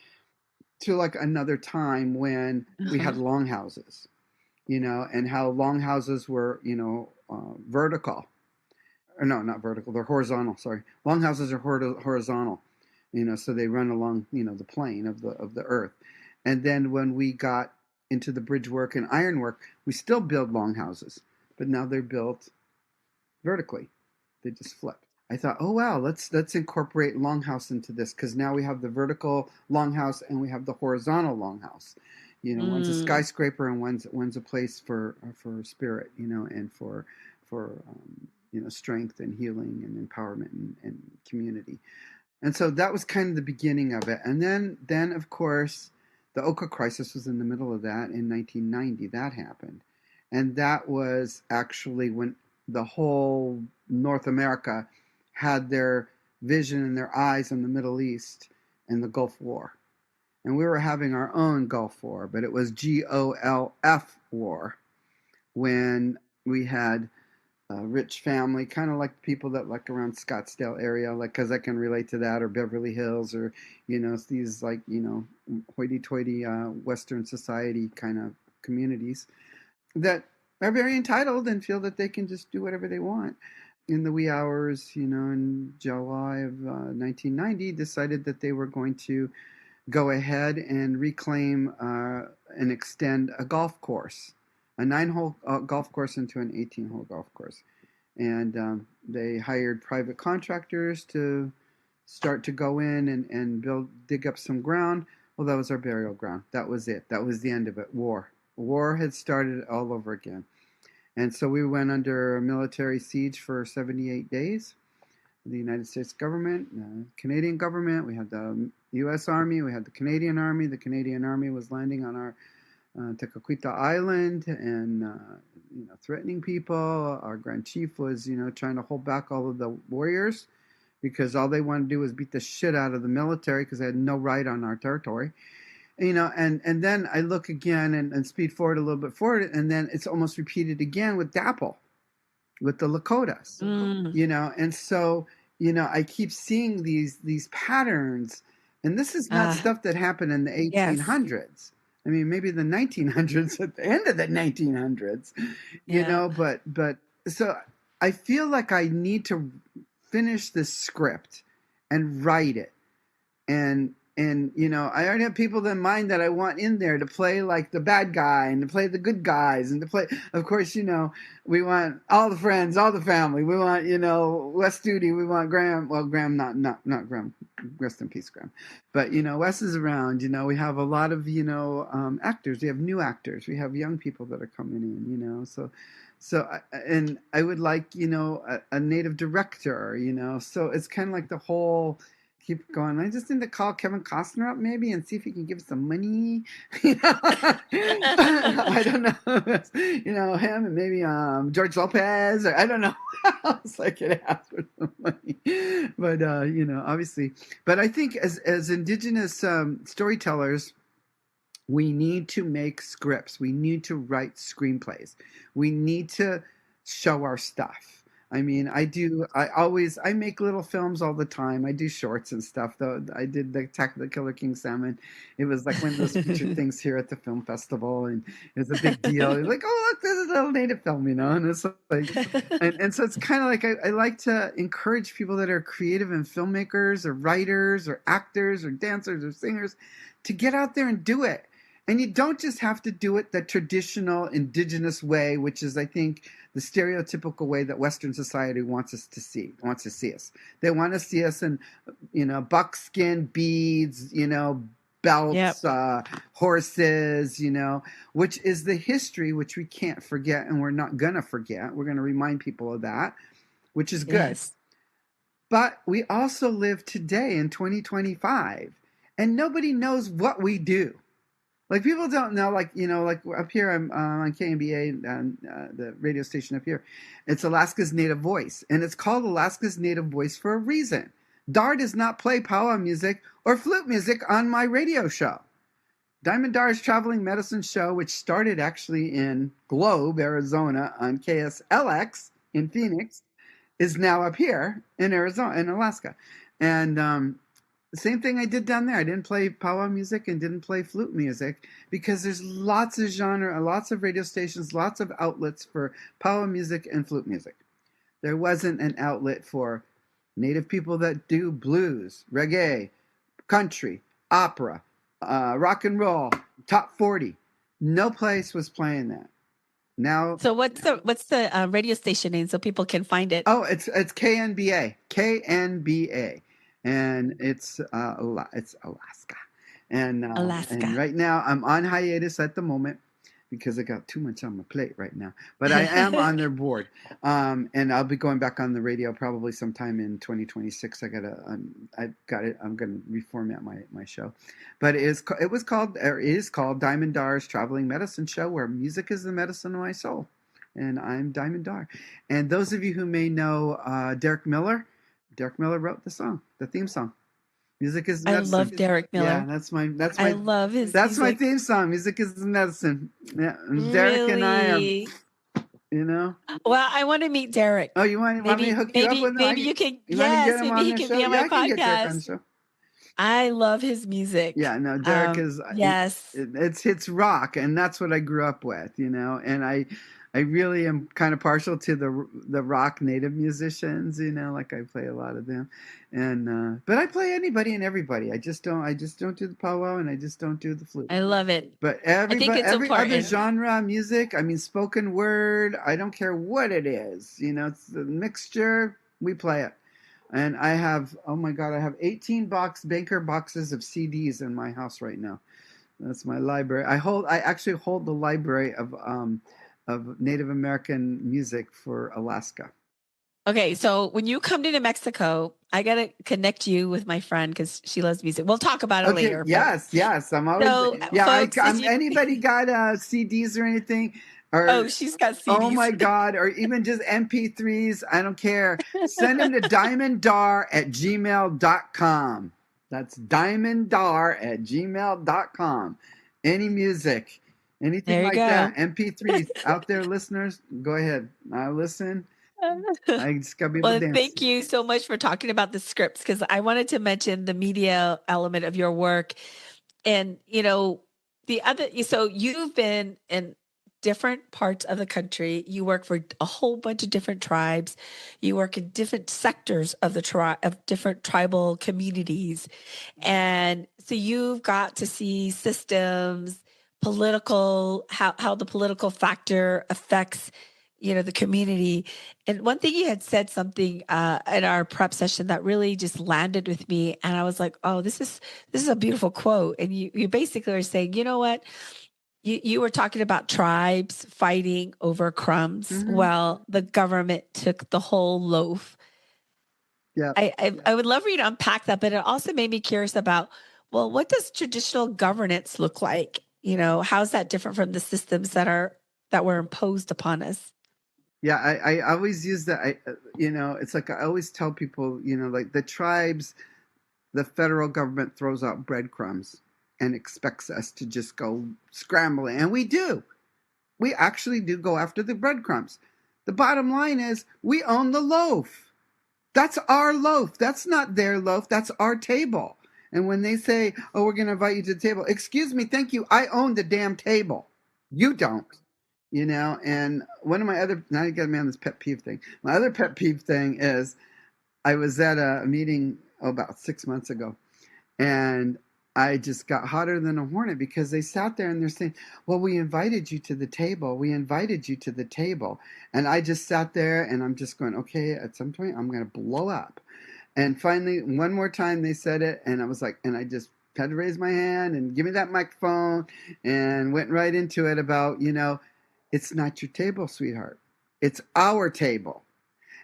Speaker 2: to like another time when we had
Speaker 1: Uh-huh.
Speaker 2: longhouses, and how longhouses were, vertical. Or no, not vertical. They're horizontal. Sorry, longhouses are horizontal. So they run along, the plane of the earth. And then when we got into the bridge work and ironwork, we still build longhouses, but now they're built vertically. They just flip. I thought, oh wow, let's incorporate longhouse into this because now we have the vertical longhouse and we have the horizontal longhouse. One's a
Speaker 1: Mm.
Speaker 2: skyscraper and one's a place for spirit, and for strength and healing and empowerment and community. And so that was kind of the beginning of it. And then of course, the Oka crisis was in the middle of that in 1990. That happened, and that was actually when the whole North America had their vision in their eyes in the Middle East and the Gulf War. And we were having our own Gulf War, but it was GOLF War, when we had a rich family, kind of like people that like around Scottsdale area, like, because I can relate to that, or Beverly Hills, or these, like, hoity-toity Western society kind of communities that are very entitled and feel that they can just do whatever they want. In the wee hours, in July of 1990, decided that they were going to go ahead and reclaim and extend a golf course, a 9-hole golf course into an 18-hole golf course. And they hired private contractors to start to go in and dig up some ground. Well, that was our burial ground. That was it. That was the end of it. War had started all over again. And so we went under a military siege for 78 days. The United States government, the Canadian government, we had the U.S. Army, we had the Canadian Army. The Canadian Army was landing on our Tekakwitha Island and threatening people. Our Grand Chief was trying to hold back all of the warriors, because all they wanted to do was beat the shit out of the military, because they had no right on our territory. And then I look again and speed forward a little bit forward, and then it's almost repeated again with DAPL, with the Lakotas, and so, I keep seeing these patterns, and this is not stuff that happened in the 1800s. Yes. I mean, maybe the 1900s, at the end of the 1900s, but so I feel like I need to finish this script and write it. And I already have people in mind that I want in there to play like the bad guy and to play the good guys and to play, of course, we want all the friends, all the family. We want, Wes Studi, we want Graham. Well, Graham, not Graham. Rest in peace, Graham. But, Wes is around. We have a lot of, actors. We have new actors. We have young people that are coming in, So, and I would like, a native director, so it's kind of like the whole, keep going. I just need to call Kevin Costner up maybe and see if he can give us some money. I don't know. Him and maybe George Lopez, or I don't know who else I could ask for some money. But obviously. But I think as Indigenous storytellers, we need to make scripts. We need to write screenplays. We need to show our stuff. I mean, I make little films all the time. I do shorts and stuff, though. I did the Attack of the Killer King Salmon. It was like one of those featured things here at the film festival, and it was a big deal. It was like, oh, look, this is a little native film, and it's like, and so it's kind of like, I like to encourage people that are creative and filmmakers or writers or actors or dancers or singers to get out there and do it. And you don't just have to do it the traditional Indigenous way, which is, I think, the stereotypical way that Western society wants to see us. They want to see us in, buckskin, beads, belts, horses, which is the history which we can't forget, and we're not going to forget. We're going to remind people of that, which is good. Yes. But we also live today in 2025, and nobody knows what we do. Like, people don't know, like up here, I'm on KNBA, the radio station up here. It's Alaska's Native Voice, and it's called Alaska's Native Voice for a reason. Dar does not play powwow music or flute music on my radio show. Diamond Dar's Traveling Medicine Show, which started actually in Globe, Arizona, on KSLX in Phoenix, is now up here in Arizona, in Alaska. And same thing I did down there. I didn't play powwow music and didn't play flute music, because there's lots of genre, lots of radio stations, lots of outlets for powwow music and flute music. There wasn't an outlet for Native people that do blues, reggae, country, opera, rock and roll, top 40. No place was playing that. Now,
Speaker 1: so what's the radio station name so people can find it?
Speaker 2: Oh, it's KNBA. And it's Alaska. And
Speaker 1: Alaska.
Speaker 2: And right now I'm on hiatus at the moment because I got too much on my plate right now. But I am on their board, and I'll be going back on the radio probably sometime in 2026. I'm gonna reformat my show, but it is called Diamond Dar's Traveling Medicine Show, where music is the medicine of my soul, and I'm Diamond Dar. And those of you who may know Derek Miller, Derek Miller wrote the song, the theme song. Music is
Speaker 1: I
Speaker 2: medicine.
Speaker 1: love Derek
Speaker 2: Yeah,
Speaker 1: Miller.
Speaker 2: that's
Speaker 1: I
Speaker 2: my
Speaker 1: love his
Speaker 2: that's my
Speaker 1: music.
Speaker 2: theme song. Music is medicine. Yeah, and Derek and I are,
Speaker 1: Really?
Speaker 2: you know.
Speaker 1: Well, I want to meet Derek.
Speaker 2: Oh, you want me to hook you up with him?
Speaker 1: Maybe you can,
Speaker 2: You want to get
Speaker 1: yes,
Speaker 2: him
Speaker 1: maybe
Speaker 2: on
Speaker 1: he
Speaker 2: the
Speaker 1: can
Speaker 2: show?
Speaker 1: be on
Speaker 2: Yeah,
Speaker 1: my
Speaker 2: I can get Derek on
Speaker 1: podcast.
Speaker 2: the show.
Speaker 1: I love his music.
Speaker 2: Yeah, no, Derek is
Speaker 1: Yes.
Speaker 2: it's rock, and that's what I grew up with, and I really am kind of partial to the rock native musicians, like I play a lot of them, and but I play anybody and everybody. I just don't do the powwow, and I just don't do the flute.
Speaker 1: I love it.
Speaker 2: But
Speaker 1: I think it's
Speaker 2: every other
Speaker 1: important.
Speaker 2: genre of music, I mean, spoken word, I don't care what it is, it's the mixture, we play it. And I have, oh my God, I have 18 Banker boxes of CDs in my house right now. That's my library. I actually hold the library of Native American music for Alaska.
Speaker 1: Okay, so when you come to New Mexico, I got to connect you with my friend because she loves music. We'll talk about it
Speaker 2: Okay,
Speaker 1: later. But
Speaker 2: yes, I'm always,
Speaker 1: so,
Speaker 2: yeah,
Speaker 1: folks, did
Speaker 2: I'm,
Speaker 1: you?
Speaker 2: anybody got CDs or anything? Or
Speaker 1: Oh, she's got
Speaker 2: oh
Speaker 1: CDs.
Speaker 2: my God, or even just MP3s, I don't care. Send them to diamonddar@gmail.com. That's diamonddar@gmail.com. Any music, anything
Speaker 1: There you
Speaker 2: like that,
Speaker 1: go.
Speaker 2: MP3s out there, listeners, go ahead. I listen. I just gotta be able to
Speaker 1: Well,
Speaker 2: dance.
Speaker 1: thank you so much for talking about the scripts because I wanted to mention the media element of your work. And, so you've been in different parts of the country. You work for a whole bunch of different tribes. You work in different sectors of of different tribal communities. And so you've got to see systems, how the political factor affects, the community. And one thing you had said something in our prep session that really just landed with me. And I was like, oh, this is a beautiful quote. And you basically are saying, you know what? You were talking about tribes fighting over crumbs.
Speaker 2: Hmm.
Speaker 1: Well, the government took the whole loaf.
Speaker 2: Yeah.
Speaker 1: I would love for you to unpack that, but it also made me curious about, well, what does traditional governance look like? How's that different from the systems that were imposed upon us?
Speaker 2: Yeah, I always use that. It's like I always tell people, like the tribes, the federal government throws out breadcrumbs and expects us to just go scrambling. And we do. We actually do go after the breadcrumbs. The bottom line is we own the loaf. That's our loaf. That's not their loaf. That's our table. And when they say, oh, we're going to invite you to the table, excuse me, thank you. I own the damn table. You don't. And one of my other, now you got me on this pet peeve thing. My other pet peeve thing is I was at a meeting about 6 months ago, and I just got hotter than a hornet because they sat there and they're saying, well, we invited you to the table. We invited you to the table. And I just sat there and I'm just going, okay, at some point I'm going to blow up. And finally, one more time they said it, and I was like, and I just had to raise my hand and give me that microphone and went right into it about, it's not your table, sweetheart. It's our table.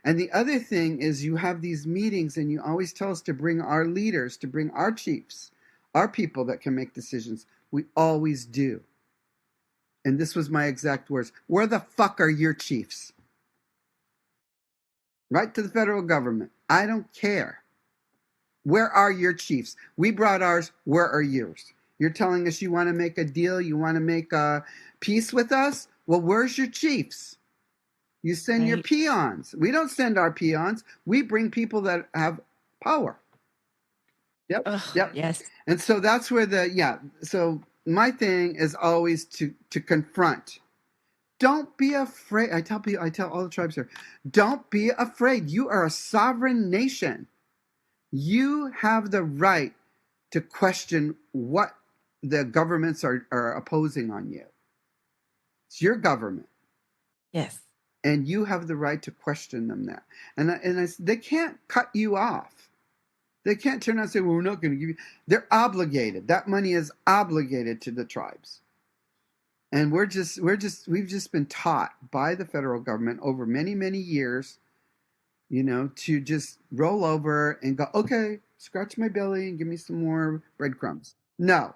Speaker 2: And the other thing is, you have these meetings and you always tell us to bring our leaders, to bring our chiefs, our people that can make decisions. We always do. And this was my exact words. Where the fuck are your chiefs? Right to the federal government. I don't care. Where are your chiefs? We brought ours. Where are yours? You're telling us you want to make a deal, you want to make a peace with us? Well, where's your chiefs? You send your
Speaker 1: Right.
Speaker 2: peons. We don't send our peons. We bring people that have power. Yep.
Speaker 1: Oh,
Speaker 2: Yep.
Speaker 1: yes.
Speaker 2: And so that's where so my thing is always to confront. Don't be afraid. I tell all the tribes here, don't be afraid. You are a sovereign nation. You have the right to question what the governments are opposing on you. It's your government.
Speaker 1: Yes.
Speaker 2: And you have the right to question them that. They can't cut you off. They can't turn around and say, well, we're not going to give you. They're obligated. That money is obligated to the tribes. And we've just been taught by the federal government over many, many years, to just roll over and go, okay, scratch my belly and give me some more breadcrumbs. No,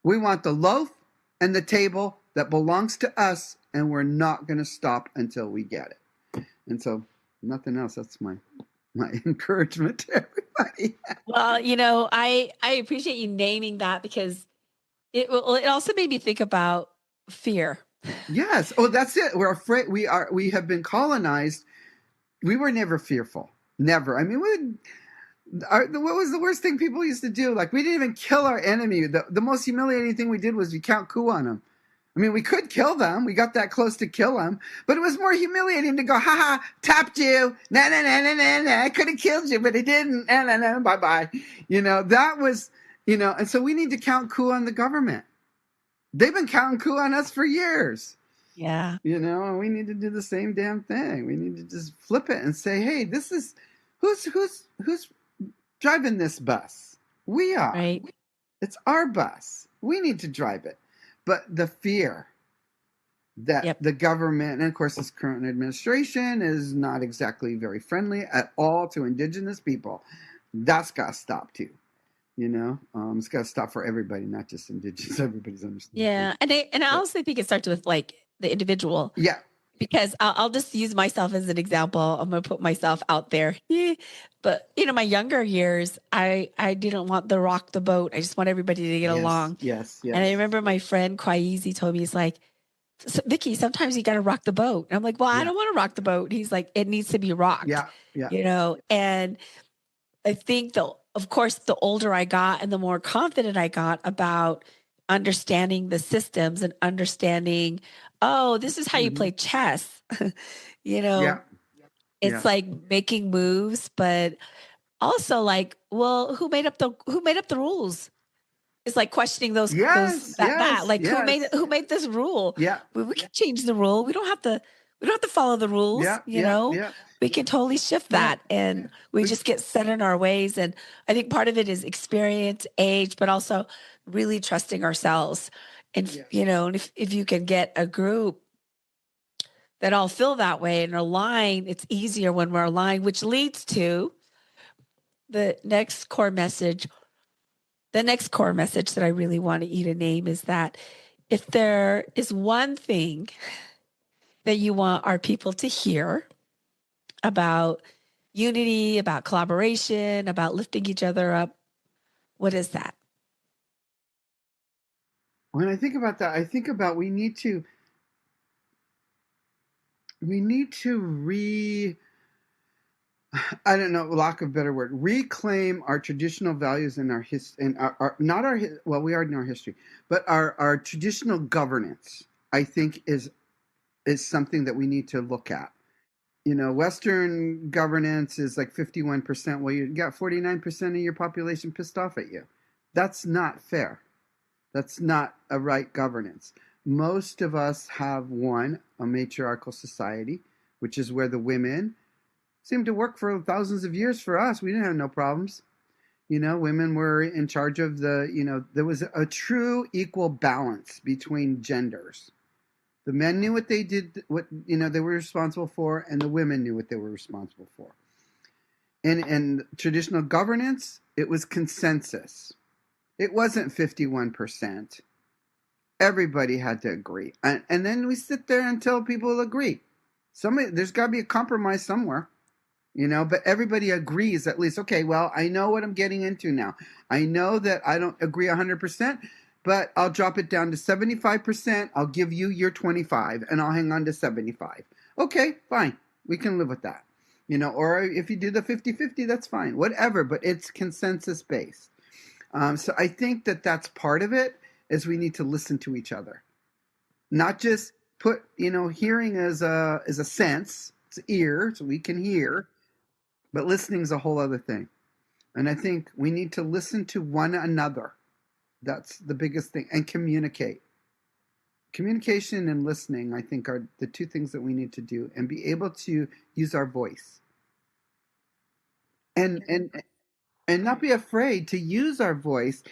Speaker 2: we want the loaf and the table that belongs to us, and we're not going to stop until we get it. And so, nothing else. That's mine. my encouragement to everybody.
Speaker 1: Well, I appreciate you naming that because it also made me think about fear.
Speaker 2: Yes. Oh, that's it. We're afraid. We have been colonized. We were never fearful. Never. I mean, what was the worst thing people used to do? Like, we didn't even kill our enemy. The most humiliating thing we did was we count coup on them. I mean, we could kill them. We got that close to kill them, but it was more humiliating to go, ha ha, tapped you. Nah, nah, nah, nah, nah, nah. I could have killed you, but it didn't. Nah, nah, nah, bye bye. That was, and so we need to count coup on the government. They've been counting coup on us for years.
Speaker 1: Yeah.
Speaker 2: And we need to do the same damn thing. We need to just flip it and say, hey, this is who's driving this bus? We are.
Speaker 1: Right.
Speaker 2: It's our bus. We need to drive it. But the fear that
Speaker 1: Yep.
Speaker 2: the government, and of course this current administration, is not exactly very friendly at all to Indigenous people, that's got to stop too. It's got to stop for everybody, not just Indigenous. Everybody's understanding.
Speaker 1: Yeah. And I also think it starts with like the individual.
Speaker 2: Yeah.
Speaker 1: Because I'll just use myself as an example. I'm going to put myself out there. But my younger years, I didn't want to rock the boat. I just want everybody to get
Speaker 2: Yes.
Speaker 1: along.
Speaker 2: Yes.
Speaker 1: And I
Speaker 2: Yes.
Speaker 1: remember my friend Kwaizi told me, he's like, Vickie, sometimes you got to rock the boat. And I'm like, well, I
Speaker 2: Yeah.
Speaker 1: don't want to rock the boat. He's like, it needs to be rocked,
Speaker 2: Yeah. Yeah.
Speaker 1: And I think of course, the older I got and the more confident I got about understanding the systems and understanding, oh, this is how you
Speaker 2: Mm-hmm.
Speaker 1: play chess. you
Speaker 2: Yeah.
Speaker 1: know,
Speaker 2: Yeah.
Speaker 1: it's like making moves, but also like, well, who made up the rules? It's like questioning those
Speaker 2: Yes.
Speaker 1: that
Speaker 2: Yes.
Speaker 1: like
Speaker 2: Yes.
Speaker 1: who made this rule?
Speaker 2: Yeah.
Speaker 1: We can change the rule. We don't have to follow the rules,
Speaker 2: Yeah. Yeah. Yeah.
Speaker 1: We can totally shift
Speaker 2: Yeah.
Speaker 1: that and we
Speaker 2: We,
Speaker 1: just get set in our ways. And I think part of it is experience, age, but also really trusting ourselves. And and if you can get a group that all feel that way and align, it's easier when we're aligned, which leads to the next core message. The next core message that I really want you to name is that if there is one thing that you want our people to hear about unity, about collaboration, about lifting each other up, what is that?
Speaker 2: when I think about that, I think about we need to I don't know, lack of a better word, reclaim our traditional values and our history, and our not our well, we are in our history, but our traditional governance. I think is something that we need to look at. Western governance is like 51%. Well, you got 49% of your population pissed off at you. That's not fair. That's not a right governance. Most of us have a matriarchal society, which is where the women seemed to work for thousands of years for us. We didn't have no problems. Women were in charge of there was a true equal balance between genders. The men knew what they did, what they were responsible for, and the women knew what they were responsible for. In traditional governance, it was consensus. It wasn't 51%. Everybody had to agree, and then we sit there until people agree. There's got to be a compromise somewhere. But everybody agrees at least, okay, well, I know what I'm getting into now. I know that I don't agree 100%, but I'll drop it down to 75%. I'll give you your 25 and I'll hang on to 75. Okay, fine. We can live with that. Or if you do the 50-50, that's fine. Whatever, but it's consensus based. So I think that that's part of it is we need to listen to each other. Not just put, hearing as a sense, it's ear, so we can hear. But listening is a whole other thing. And I think we need to listen to one another. That's the biggest thing. And communicate. Communication and listening, I think, are the two things that we need to do and be able to use our voice. And not be afraid to use our voice.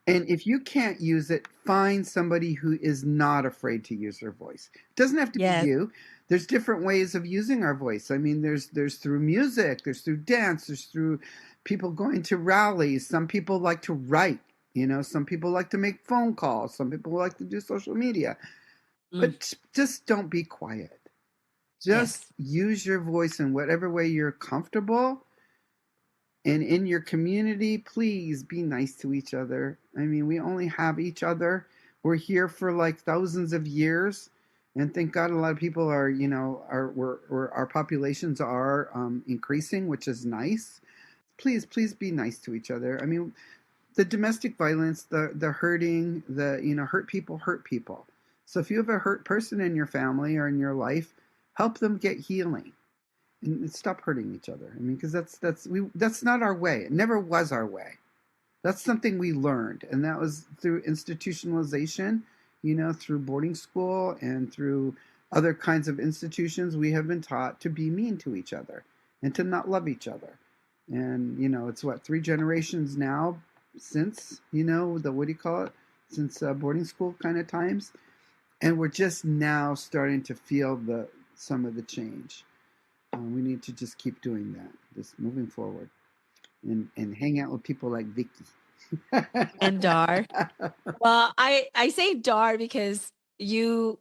Speaker 2: And if you can't use it, find somebody who is not afraid to use their voice. It doesn't have to be
Speaker 1: Yes.
Speaker 2: you. There's different ways of using our voice. I mean, there's through music, there's through dance, there's through people going to rallies. Some people like to write, some people like to make phone calls, some people like to do social media.
Speaker 1: Mm,
Speaker 2: But just don't be quiet. Just
Speaker 1: yes.
Speaker 2: use your voice in whatever way you're comfortable. And in your community, please be nice to each other. I mean, we only have each other. We're here for like thousands of years. And thank God a lot of people are, our populations are increasing, which is nice. Please be nice to each other. I mean, the domestic violence, the hurting, hurt people hurt people. So if you have a hurt person in your family or in your life, help them get healing and stop hurting each other. I mean, because that's not our way. It never was our way. That's something we learned, and that was through institutionalization. Through boarding school and through other kinds of institutions, we have been taught to be mean to each other and to not love each other. And it's what, 3 generations now since the what do you call it? Since boarding school kind of times, and we're just now starting to feel some of the change. We need to just keep doing that, just moving forward, and hang out with people like Vickie.
Speaker 1: And Dar. Well, I say Dar because you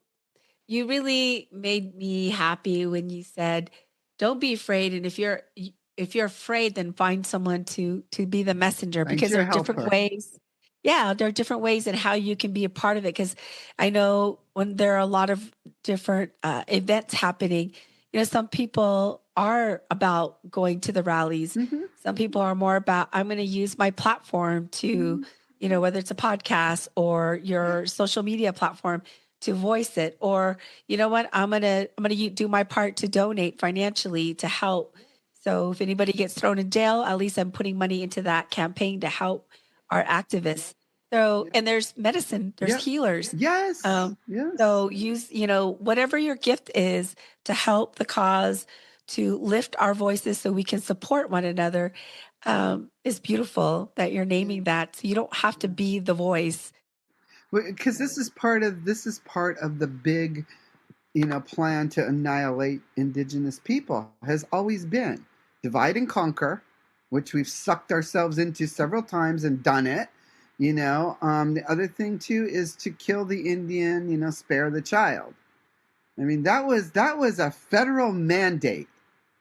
Speaker 1: really made me happy when you said, "Don't be afraid." And if you're afraid, then find someone to be the messenger
Speaker 2: Find
Speaker 1: because there
Speaker 2: your
Speaker 1: are different
Speaker 2: helper.
Speaker 1: ways. Yeah, there are different ways in how you can be a part of it. Because I know when there are a lot of different events happening, some people are about going to the rallies.
Speaker 2: Mm-hmm.
Speaker 1: Some people are more about, I'm going to use my platform to,
Speaker 2: Mm-hmm.
Speaker 1: whether it's a podcast or your social media platform to voice it, or you know what, I'm gonna do my part to donate financially to help. So if anybody gets thrown in jail, at least I'm putting money into that campaign to help our activists. So, and there's medicine, there's
Speaker 2: Yep.
Speaker 1: healers.
Speaker 2: Yes.
Speaker 1: um,
Speaker 2: Yes.
Speaker 1: so use, whatever your gift is to help the cause, to lift our voices so we can support one another. It's beautiful that you're naming that, so you don't have to be the voice.
Speaker 2: Because this is part of the big plan to annihilate indigenous people. Has always been divide and conquer, which we've sucked ourselves into several times and done it. The other thing too is to kill the Indian, spare the child. I mean, that was a federal mandate.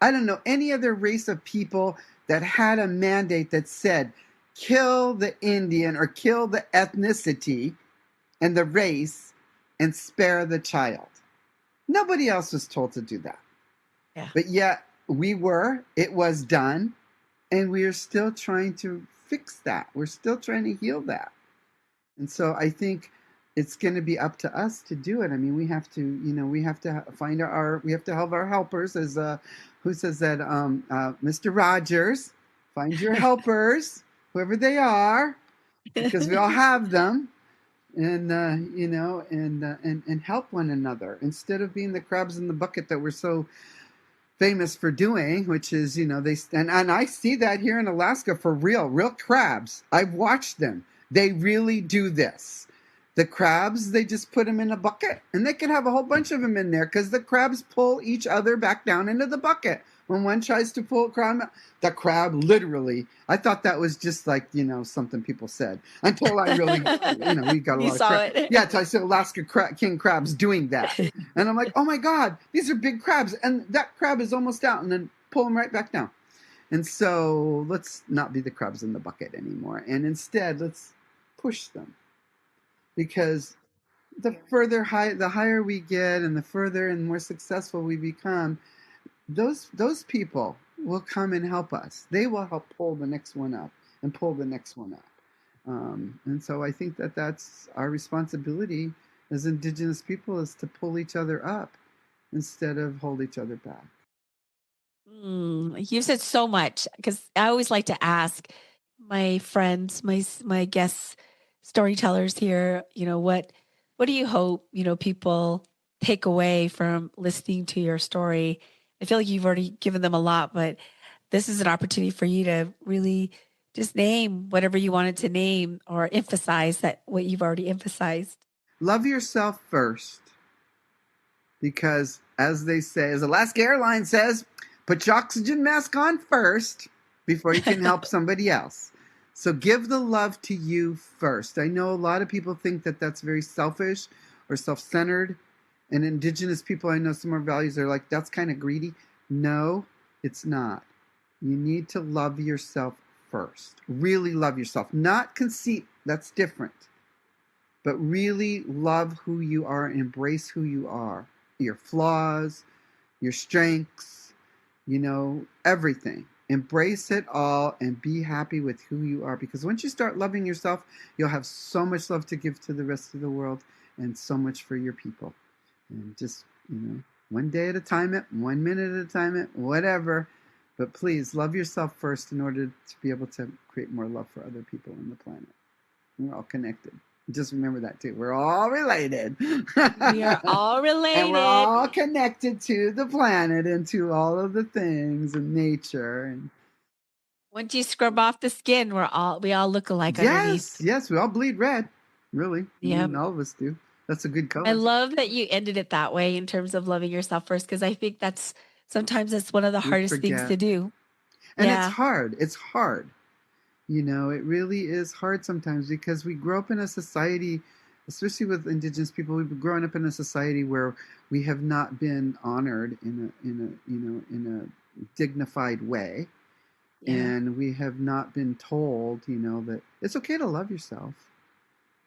Speaker 2: I don't know any other race of people that had a mandate that said kill the Indian or kill the ethnicity and the race and spare the child. Nobody else was told to do that.
Speaker 1: Yeah.
Speaker 2: But yet it was done, and we are still trying to fix that. We're still trying to heal that. And so I think it's going to be up to us to do it. I mean, we have to we have to help our helpers, as who says that, Mr. Rogers, find your helpers, whoever they are, because we all have them, and and help one another instead of being the crabs in the bucket that we're so famous for doing, which is, and I see that here in Alaska for real crabs. I've watched them. They really do this. The crabs, they just put them in a bucket, and they can have a whole bunch of them in there because the crabs pull each other back down into the bucket. When one tries to pull a crab, the crab literally, I thought that was just like, something people said until I really, we got a
Speaker 1: You
Speaker 2: lot of
Speaker 1: saw
Speaker 2: crab.
Speaker 1: it.
Speaker 2: Yeah, until I saw Alaska king crabs doing that. And I'm like, oh my God, these are big crabs. And that crab is almost out, and then pull them right back down. And so let's not be the crabs in the bucket anymore. And instead, let's push them. Because the higher we get and the further and more successful we become, those people will come and help us. They will help pull the next one up and pull the next one up. And so I think that that's our responsibility as Indigenous people, is to pull each other up instead of hold each other back.
Speaker 1: You said so much because I always like to ask my friends, my guest storytellers here, what do you hope, people take away from listening to your story? I feel like you've already given them a lot, but this is an opportunity for you to really just name whatever you wanted to name or emphasize that what you've already emphasized.
Speaker 2: Love yourself first, because as they say, as Alaska Airlines says, put your oxygen mask on first before you can help somebody else. So give the love to you first. I know a lot of people think that that's very selfish or self-centered. And Indigenous people, I know some of our values are like, that's kind of greedy. No, it's not. You need to love yourself first. Really love yourself. Not conceit, that's different. But really love who you are, embrace who you are, your flaws, your strengths, everything. Embrace it all and be happy with who you are, because once you start loving yourself, you'll have so much love to give to the rest of the world and so much for your people. And just, one day at a time, 1 minute at a time, whatever. But please love yourself first in order to be able to create more love for other people on the planet. We're all connected. Just remember that too. We're all related.
Speaker 1: We are all
Speaker 2: And we're
Speaker 1: related.
Speaker 2: all connected to the planet and to all of the things and nature. And
Speaker 1: Once you scrub off the skin, we all look alike underneath.
Speaker 2: yes, we all bleed red. Really.
Speaker 1: Yeah.
Speaker 2: All of us do. That's a good
Speaker 1: I
Speaker 2: color.
Speaker 1: love that you ended it that way in terms of loving yourself first, because I think sometimes that's one of the
Speaker 2: We
Speaker 1: hardest things to
Speaker 2: forget.
Speaker 1: do.
Speaker 2: And it's
Speaker 1: Yeah.
Speaker 2: hard. It's hard. It really is hard sometimes because we grow up in a society, especially with Indigenous people, we've grown up in a society where we have not been honored in a dignified way.
Speaker 1: Yeah.
Speaker 2: And we have not been told, that it's okay to love yourself,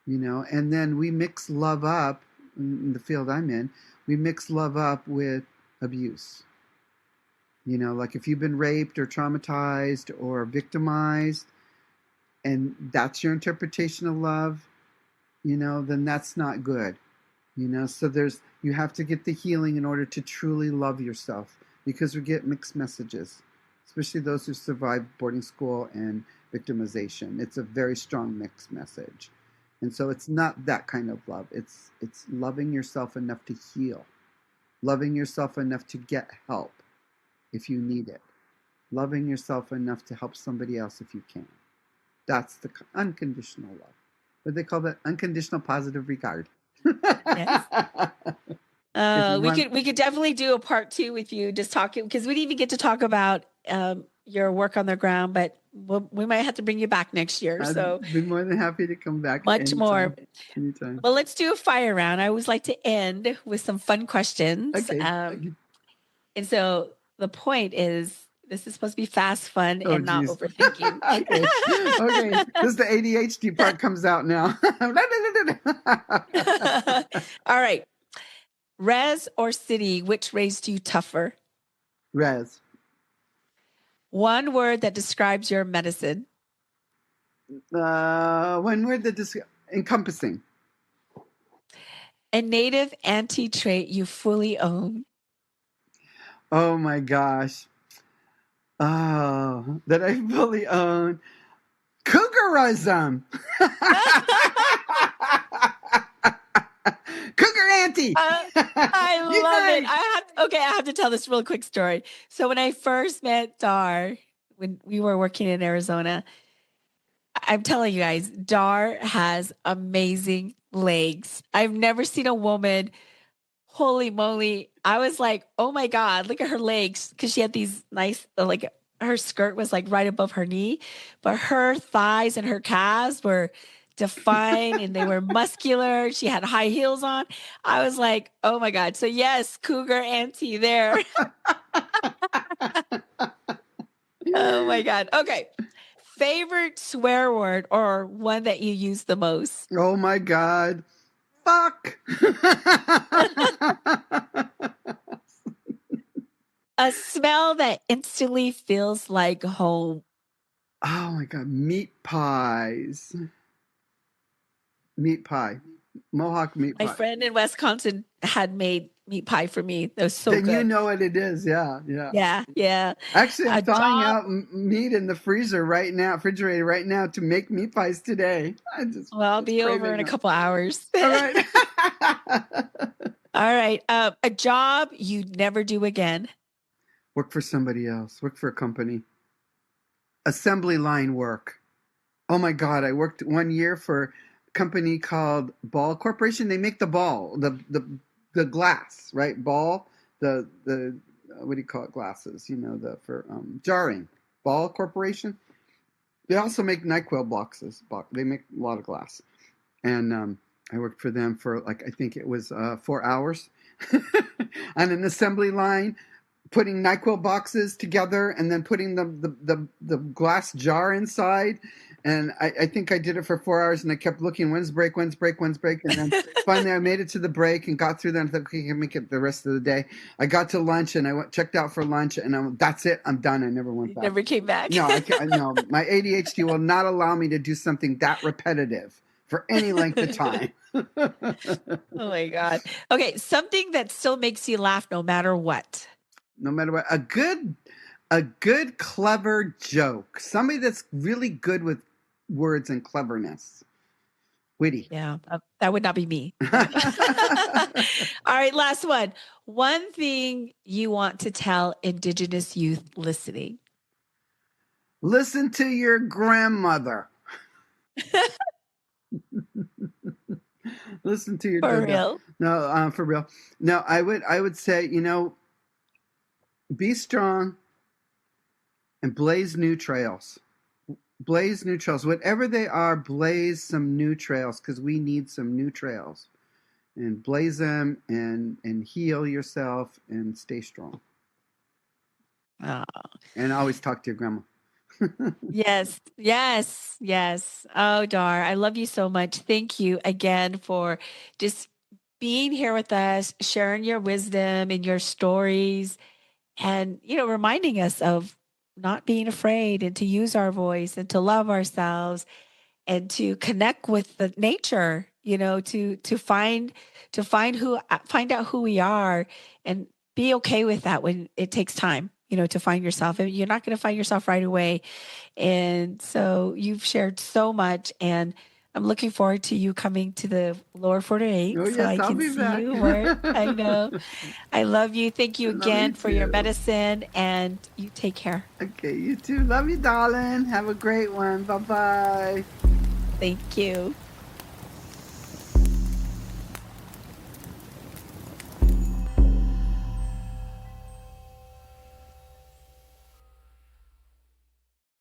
Speaker 2: and then we mix love up in the field I'm in. We mix love up with abuse. Like if you've been raped or traumatized or victimized, and that's your interpretation of love, then that's not good. So you have to get the healing in order to truly love yourself, because we get mixed messages, especially those who survived boarding school and victimization. It's a very strong mixed message. And so it's not that kind of love. It's loving yourself enough to heal, loving yourself enough to get help if you need it, loving yourself enough to help somebody else if you can. That's the unconditional love. What they call that? Unconditional positive regard.
Speaker 1: Yes.
Speaker 2: If you
Speaker 1: We
Speaker 2: want,
Speaker 1: could definitely do a part 2 with you, just talking, because we didn't even get to talk about your work on the ground, but we might have to bring you back next year. So
Speaker 2: I'd be more than happy to come back
Speaker 1: much more.
Speaker 2: anytime. Anytime.
Speaker 1: Well, let's do a fire round. I always like to end with some fun questions.
Speaker 2: Okay.
Speaker 1: And so the point is, this is supposed to be fast, fun,
Speaker 2: Oh,
Speaker 1: and not
Speaker 2: geez.
Speaker 1: overthinking.
Speaker 2: Okay. Okay. This is the ADHD part comes out now.
Speaker 1: All right. Res or city, which raised you tougher?
Speaker 2: Res.
Speaker 1: One word that describes your medicine.
Speaker 2: One word that encompassing.
Speaker 1: A native anti-trait you fully own.
Speaker 2: Oh my gosh. Oh, that I fully own. Cougarism. Cougar auntie.
Speaker 1: I love it. I have to tell this real quick story. So when I first met Dar, when we were working in Arizona, I'm telling you guys, Dar has amazing legs. I've never seen a woman. Holy moly. I was like, oh my God, look at her legs. Cause she had these nice, like her skirt was like right above her knee, but her thighs and her calves were defined and they were muscular. She had high heels on. I was like, oh my God. So yes, cougar auntie there. Oh my God. Okay. Favorite swear word or one that you use the most?
Speaker 2: Oh my God. Fuck.
Speaker 1: A smell that instantly feels like home.
Speaker 2: Oh my God. Meat pies. Meat pie. Mohawk meat
Speaker 1: My
Speaker 2: pie.
Speaker 1: friend in Wisconsin had made meat pie for me. That was so
Speaker 2: Then you
Speaker 1: good.
Speaker 2: know what it is. Yeah. Yeah.
Speaker 1: Yeah, yeah.
Speaker 2: Actually, I'm
Speaker 1: A
Speaker 2: thawing
Speaker 1: job.
Speaker 2: out meat in the freezer right now, refrigerator right now, to make meat pies today. I just
Speaker 1: Well, I'll
Speaker 2: was
Speaker 1: be over in
Speaker 2: craving
Speaker 1: a
Speaker 2: them.
Speaker 1: couple hours.
Speaker 2: All right.
Speaker 1: All right. A job you'd never do again.
Speaker 2: Work for somebody else. Work for a company. Assembly line work. Oh my God! I worked 1 year for a company called Ball Corporation. They make the ball, the glass, right? Ball, the what do you call it? Glasses, the for jarring. Ball Corporation. They also make NyQuil boxes. They make a lot of glass, and I worked for them for I think it was 4 hours on an assembly line, putting NyQuil boxes together and then putting the glass jar inside. And I think I did it for 4 hours, and I kept looking, when's break, when's break, when's break. And then finally I made it to the break and got through that. And I thought, okay, I can make it the rest of the day. I got to lunch and checked out for lunch, and that's it. I'm done. I never went
Speaker 1: You
Speaker 2: back.
Speaker 1: never came back.
Speaker 2: No, I can't. No, my ADHD will not allow me to do something that repetitive for any length of time.
Speaker 1: Oh my God. Okay, something that still makes you laugh no matter what.
Speaker 2: No matter what, a good clever joke. Somebody that's really good with words and cleverness. Witty.
Speaker 1: Yeah, that would not be me. All right, last one. One thing you want to tell Indigenous youth listening.
Speaker 2: Listen to your grandmother. Listen to your
Speaker 1: For
Speaker 2: dada.
Speaker 1: real.
Speaker 2: No, for real. No, I would say, be strong and blaze new trails. Blaze new trails. Whatever they are, blaze some new trails, because we need some new trails. And blaze them and heal yourself and stay strong.
Speaker 1: Oh,
Speaker 2: And always talk to your grandma.
Speaker 1: yes, yes, yes. Oh, Dar, I love you so much. Thank you again for just being here with us, sharing your wisdom and your stories, and reminding us of not being afraid and to use our voice and to love ourselves and to connect with the nature, to find out who we are and be okay with that when it takes time, to find yourself. And you're not going to find yourself right away. And so you've shared so much, and I'm looking forward to you coming to the lower
Speaker 2: Oh
Speaker 1: 48 so
Speaker 2: yes,
Speaker 1: I
Speaker 2: I'll
Speaker 1: can
Speaker 2: be
Speaker 1: see
Speaker 2: back.
Speaker 1: you more. I know. I love you. Thank you
Speaker 2: Love you
Speaker 1: again for your
Speaker 2: too.
Speaker 1: medicine, and you take care.
Speaker 2: Okay, you too. Love you, darling. Have a great one. Bye bye.
Speaker 1: Thank you.